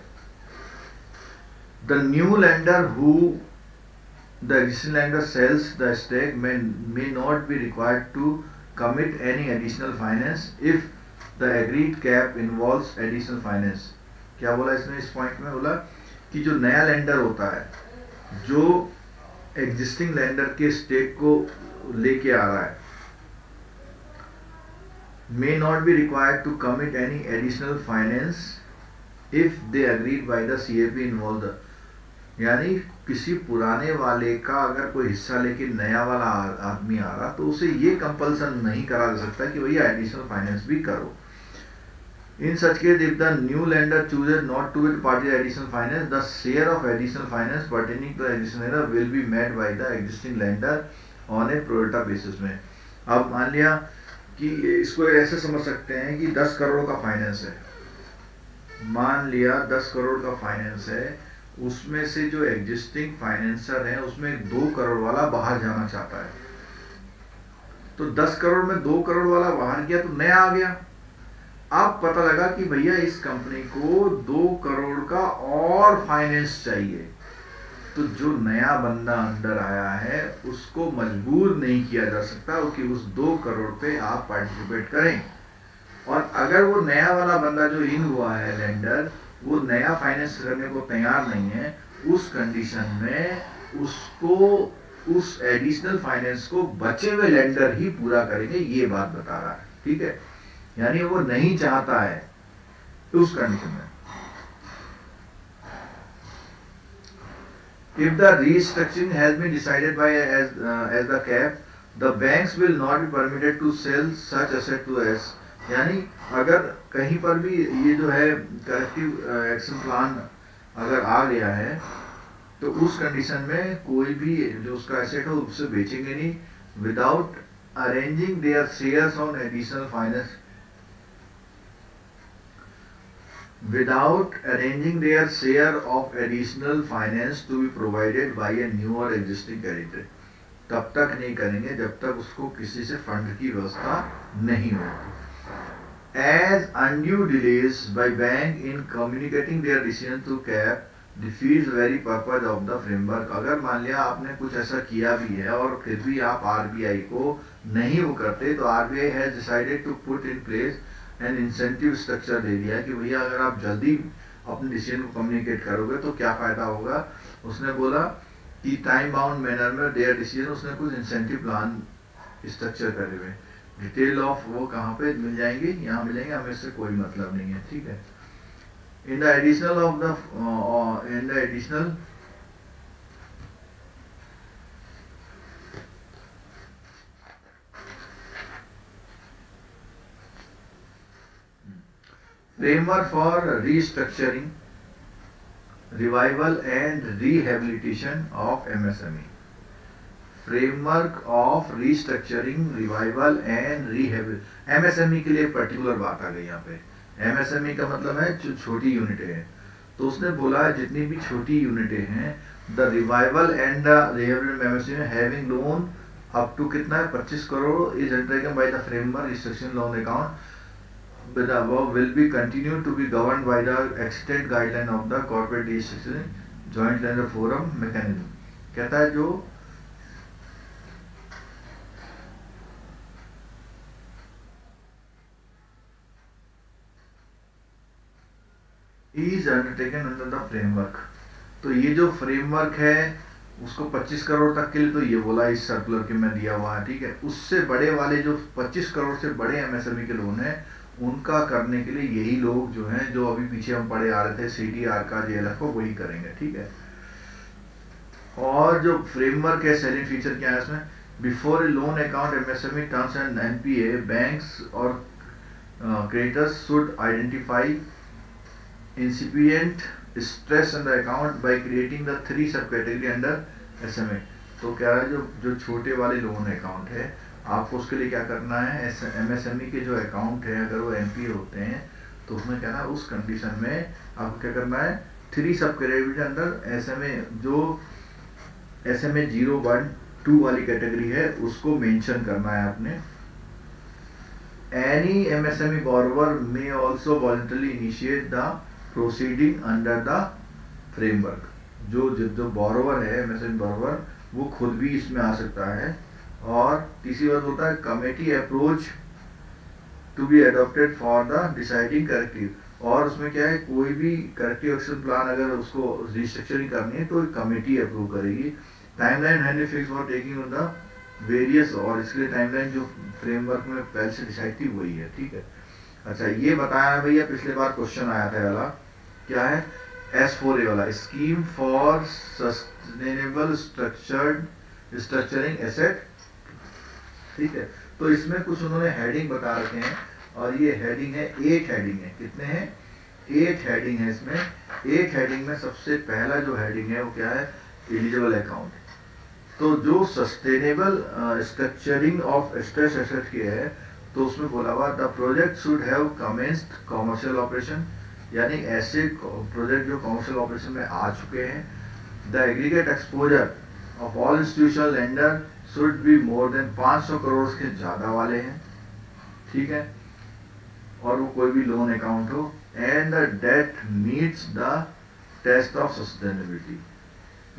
The new lender who the existing lender sells the stake may not be required to commit any additional finance if the agreed cap involves additional finance। क्या बोला इसने? इस point में बोला कि जो नया lender होता है, जो एग्जिस्टिंग लेंडर के स्टेक को लेके आ रहा है, may not be required to commit any additional finance if they agreed by the CAP involved. यानी किसी पुराने वाले का अगर कोई हिस्सा लेके नया वाला आदमी आ रहा तो उसे ये कंपल्सन नहीं करा जा सकता कि भैया एडिशनल फाइनेंस भी करो. In such case, if the new lender chooses not to be party additional finance, the share of additional finance pertaining to the additional lender will be met by the existing lender on a pro rata basis में. अब मान लिया कि इसको ऐसे समझ सकते हैं कि 10 करोड़ का फाइनेंस है. मान लिया 10 करोड़ का फाइनेंस है, उसमें से जो एग्जिस्टिंग फाइनेंसर है उसमें 2 करोड़ वाला बाहर जाना चाहता है. तो 10 करोड़ में 2 करोड़ वाला बाहर गया तो नया आ गया. अब पता लगा कि भैया इस कंपनी को 2 करोड़ का और फाइनेंस चाहिए. तो जो नया बंदा अंदर आया है उसको मजबूर नहीं किया जा सकता कि उस 2 करोड़ पे आप पार्टिसिपेट करें. और अगर वो नया वाला बंदा जो इन हुआ है लेंडर, वो नया फाइनेंस करने को तैयार नहीं है, उस कंडीशन में उसको उस एडिशनल फाइनेंस को बचे हुए लेंडर ही पूरा करेंगे. ये बात बता रहा है. ठीक है, यानी वो नहीं चाहता है उस कंडीशन में. If the restructuring has been decided by as the cap, the banks will not be permitted to sell such asset to us. यानी अगर कहीं पर भी ये जो है करेक्टिव एक्शन प्लान अगर आ गया है तो उस कंडीशन में कोई भी जो उसका एसेट हो उससे बेचेंगे नहीं without arranging there shares on additional finance without arranging their share of additional finance to be provided by a new or existing creditor. तब तक नहीं करेंगे जब तक उसको किसी से फंड की व्यवस्था नहीं हो. As undue delays by bank in communicating their decision to cap defeats very purpose of the framework. अगर मान लिया आपने कुछ ऐसा किया भी है और फिर भी आप RBI को नहीं वो करते तो RBI has decided to put in place and incentive structure दे दिया कि भैया अगर आप जल्दी अपने डिसीजन को कम्युनिकेट करोगे तो क्या फायदा होगा. उसने बोला कि टाइम बाउंड मैनर में देयर डिसीजन, उसने कुछ इंसेंटिव प्लान स्ट्रक्चर करे हुए. डिटेल ऑफ वो कहाँ पे मिल जाएंगे, यहाँ मिलेंगे, हमें इससे कोई मतलब नहीं है. ठीक है. In the additional of the in the additional framework for restructuring, revival and rehabilitation of MSME. Framework of restructuring, revival and rehabilitation. MSME के लिए पर्टिकुलर बात आ गई यहाँ पे. MSME का मतलब है जो छोटी यूनिटें हैं. तो उसने बोला जितनी भी छोटी यूनिटें हैं, the revival and the rehabilitation MSME having loan up to कितना है 25 crore is undertaken by the framework restructuring loan account. But the above will be continued to be governed by the extant guideline of the corporate restructuring joint lender forum mechanism. कहता है जो is undertaken under the framework. तो ये जो framework है उसको 25 करोड़ तक के लिए तो ये बोला इस सर्कुलर के में दिया हुआ है. ठीक है. उससे बड़े वाले जो 25 करोड़ से बड़े MSME के लोन है उनका करने के लिए यही लोग जो हैं जो अभी पीछे हम पढ़े आ रहे थे CTR का JLF को वही करेंगे. ठीक है. और जो फ्रेमवर्क है सेलिंग फीचर क्या है इसमें, before a loan account MSME terms and NPA banks और creditors should identify incipient stress in the account by creating the 3 subcategory under SMA. तो क्या है जो छोटे वाले लोन अकाउंट है आपको उसके लिए क्या करना है, MSME के जो अकाउंट है अगर वो NPA होते हैं तो उसमें क्या है उस कंडीशन में आपको क्या करना है 3 सब कैटेगरी अंदर SMA जो SMA 0, 1, 2 वाली कैटेगरी है उसको मेंशन करना है आपने. Any MSME borrower may also voluntarily initiate the proceeding under the framework. जो borrower है MSME borrower वो खुद भी इसमें आ सकता है. और तीसरी बात होता है committee approach to be adopted for the deciding corrective. और उसमें क्या है कोई भी करेक्टिव एक्शन प्लान अगर उसको रिस्ट्रक्चरिंग करनी है तो कमेटी अप्रूव करेगी. Timeline hand fix for taking on the various, और इसके लिए टाइमलाइन जो फ्रेमवर्क में पहले से डिसाइड थी वही है, ठीक है। अच्छा, ये बताया भैया, पिछले बार क्वेश्चन आया था वाला, क्या है, S4A वाला, scheme for sustainable structuring asset, ठीक है। तो इसमें कुछ उन्होंने हेडिंग बता रखे हैं, और ये हेडिंग है 8 हेडिंग है, कितने हैं, 8 हेडिंग है इसमें। 8 हेडिंग में सबसे पहला जो हेडिंग है वो क्या है, एलिजिबल अकाउंट। तो जो sustainable structuring of stress asset की है, तो उसमें बोला हुआ the project should have commenced commercial operation, यानी ऐसे प्रोजेक्ट जो कॉमर्शियल ऑपरेशन में आ चुके हैं। The aggregate exposure of all institutional lender should be more than 500 crore के ज्यादा वाले हैं, ठीक है, और वो कोई भी लोन अकाउंट हो। And the debt meets the test of sustainability,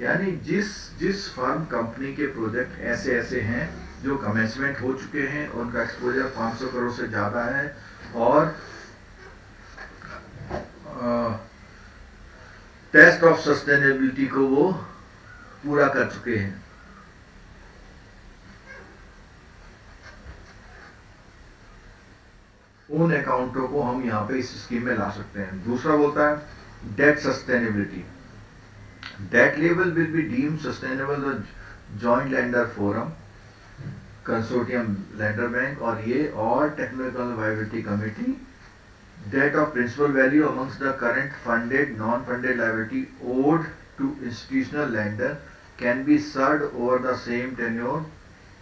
यानी जिस फर्म कंपनी के प्रोजेक्ट ऐसे ऐसे हैं जो कमेंसमेंट हो चुके हैं, उनका एक्सपोजर 500 करोड़ से ज्यादा है, और टेस्ट ऑफ सस्टेनेबिलिटी को वो पूरा कर चुके हैं। उन अकाउंटों को हम यहाँ पे इस स्कीम में ला सकते हैं। दूसरा बोलता है debt sustainability, debt level will be deemed sustainable the joint lender forum, consortium lender bank, और ये और technical viability committee. Debt of principal value amongst the current funded non funded liability owed to institutional lender can be served over the same tenure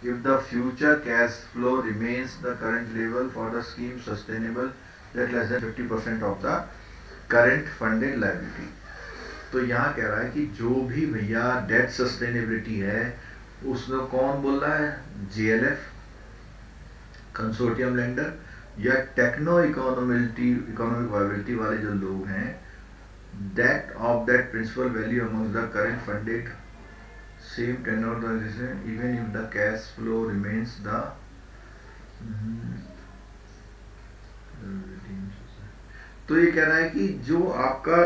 if the future cash flow remains the current level for the scheme sustainable that less than 50% of the current funded liability। तो यहाँ कह रहा है कि जो भी भैया date sustainability है, उसमें कौन बोल रहा है, JLF कंसोर्टियम लेंडर या टेक्नो इकोनॉमिक वायबिलिटी वाले जो लोग हैं, debt of that principal value among the current funded same tenor even if the cash flow remains the तो ये कह रहा है कि जो आपका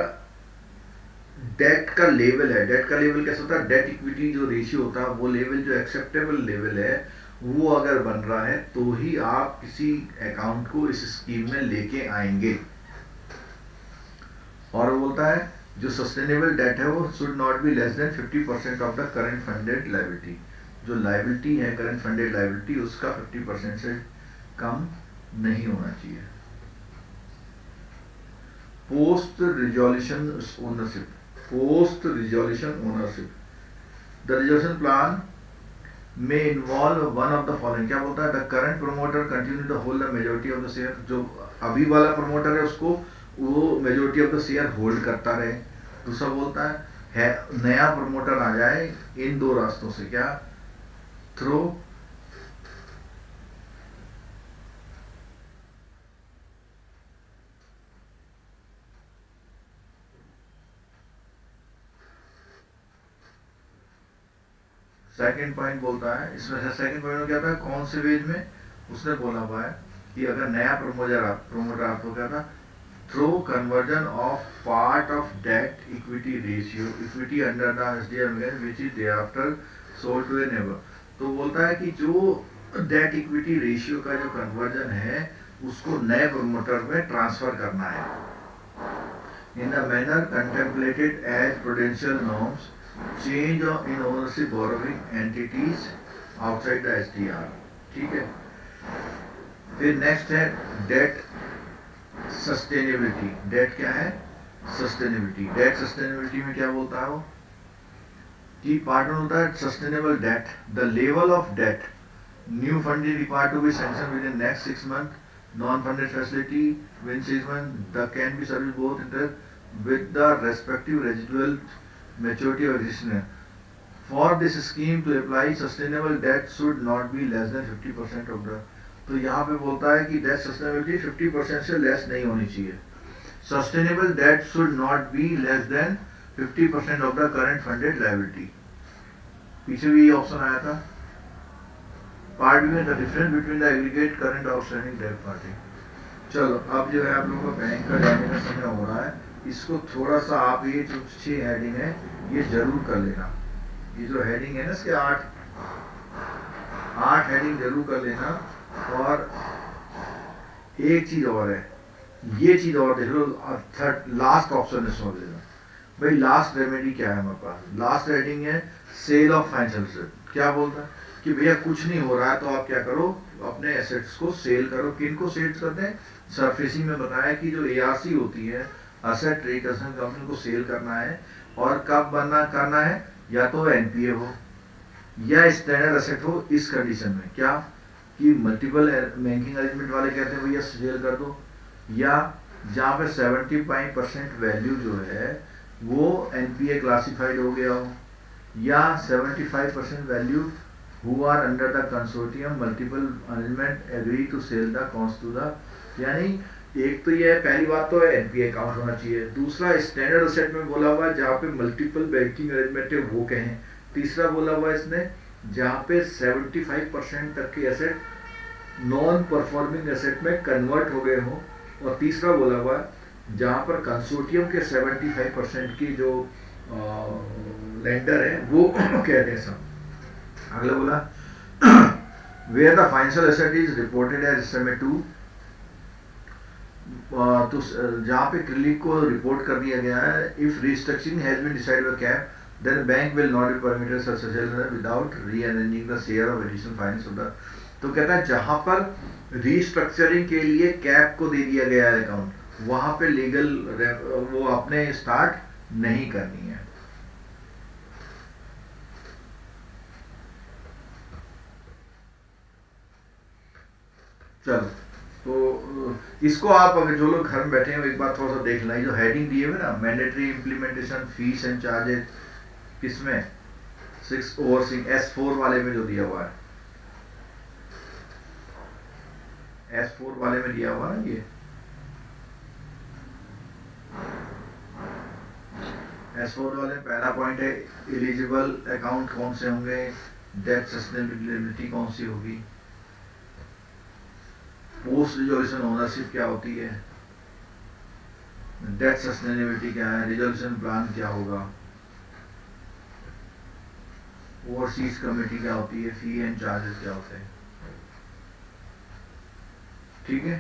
डेट का लेवल है, डेट का लेवल कैसा होता है, डेट इक्विटी जो रेशियो होता है, वो लेवल जो एक्सेप्टेबल लेवल है, वो अगर बन रहा है तो ही आप किसी अकाउंट को इस स्कीम में लेके आएंगे। और वो बोलता है जो सस्टेनेबल डेट है वो should not be less than 50% of the current funded liability, जो लायबिलिटी है करंट फंडेड लायबिलिटी उसका 50% से कम नहीं होना चाहिए। Post resolution ownership, post resolution ownership, the resolution plan में involve one of the following, क्या बोलता है, the current promoter continue to hold the majority of the share, जो अभी वाला प्रमोटर है उसको वो majority of the share hold करता रहे। दूसरा बोलता है नया प्रमोटर आ जाए इन दो रास्तों से, क्या, थ्रू सेकंड पॉइंट बोलता है, इसमें से सेकंड पॉइंट में क्या था, कौन से वेज में, उसने बोला हुआ है कि अगर नया प्रमोटर आपको क्या था, through conversion of part of debt equity ratio, equity under the SDR which is thereafter sold to a neighbour. तो बोलता है कि जो डेट इक्विटी रेशियो का जो कन्वर्जन है उसको नए प्रमोटर में ट्रांसफर करना है in the manner contemplated as prudential norms, change in ownership borrowing entities outside the SDR, ठीक है। फिर नेक्स्ट है डेट सस्टेनेबिलिटी, डेट क्या है, सस्टेनेबिलिटी। डेट सस्टेनेबिलिटी में क्या बोलता है वो कि पार्ट में होता है sustainable debt, the level of debt new funding required to be sanction within next 6 month, non funded facility with 6 month, the can be service both interest with the respective residual maturity of existing. For this scheme to apply sustainable debt should not be less than 50% of the, तो यहाँ पे बोलता है कि date sustainability 50% से less नहीं होनी चाहिए। Sustainable debt should not be less than 50% of the current funded liability. पीछे भी ये ऑप्शन आया था पार्ट बी में, the difference between the aggregate current outstanding debt party. चलो अब जो है आप लोगों का बैंक का जाने का समय हो रहा है, इसको थोड़ा सा आप ये जो 6 हेडिंग है ये जरूर कर लेना। ये जो हेडिंग है ना इसके 8 8 हेडिंग जरूर कर लेना। और एक चीज और है, ये चीज और देख लो, थर्ड लास्ट ऑप्शन है, समझ लेना भाई। लास्ट रेमेडी क्या है हमारे पास? लास्ट रेडिंग है सेल ऑफ फाइनेंशियल एसेट। क्या बोलता है कि भैया कुछ नहीं हो रहा है तो आप क्या करो, अपने एसेट्स को सेल करो। किन को सेल करते हैं? सरफेसिंग में बताया कि जो एआरसी होती है, असेट रिकंस्ट्रक्शन कंपनी को सेल करना है। और कब करना है? या तो एनपीए हो या स्टैंडर्ड एसेट हो। इस कंडीशन में क्या कि मल्टीपल बैंकिंग अरेंजमेंट वाले कहते हैं भैया सेल कर दो, या जहाँ पे 75% वैल्यू जो है वो एनपीए क्लासिफाइड हो गया हो, या 75% value who are under the consortium multiple arrangement agree to sell the cost to the. यानी एक तो ये पहली बात तो एनपीए अकाउंट होना चाहिए। दूसरा स्टैंडर्ड एसेट में बोला हुआ है जहाँ पे मल्टीपल बैंकिंग अरेंजमेंट है वो कहें। तीसरा बोला हुआ है इसने जहाँ पे 75% तक के एसेट नॉन परफॉर्मिंग एसेट में कन्वर्ट हो गए हो। और तीसरा बोला हुआ है जहाँ पर कंसोर्टियम के 75% की जो लेंडर है वो कहते हैं सब। अगला बोला where the financial asset is reported as SMA 2, तो जहाँ पे क्लिक को रिपोर्ट कर दिया गया है। If restructuring has been decided by CAP then bank will not be permitted such sale without rearranging the share of additional finance of the. तो कहता है जहां पर रीस्ट्रक्चरिंग के लिए कैप को दे दिया गया है अकाउंट, वहां पे लीगल वो अपने स्टार्ट नहीं करनी है। चलो, तो इसको आप अगर जो लोग घर में बैठे हैं एक बार थोड़ा सा देख लें। जो हेडिंग दिए हुए ना, mandatory implementation fees and charges, किसमें? 6 ओवरसीइंग S4 वाले में जो दिया हुआ है, S4 वाले में दिया हुआ ना ये S4 वाले पहला पॉइंट है एलिजिबल अकाउंट कौन से होंगे, डेट सस्टेनेबिलिटी कौन सी होगी, पोस्ट रिजोल्यूशन ओनरशिप क्या होती है, डेट सस्टेनेबिलिटी क्या है, रिजोल्यूशन प्लान क्या होगा, ओवरसीज कमेटी क्या होती है, फी एंड चार्जेस क्या होते हैं। ठीक है,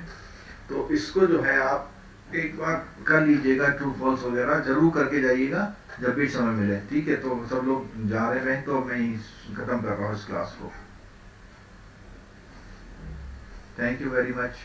तो इसको जो है आप एक बार कर लीजिएगा, ट्रू फॉल्स वगैरह जरूर करके जाइएगा जब भी समय मिले। ठीक है, तो सब लोग जा रहे हैं तो मैं खत्म कर रहा हूँ इस क्लास को। Thank you very much.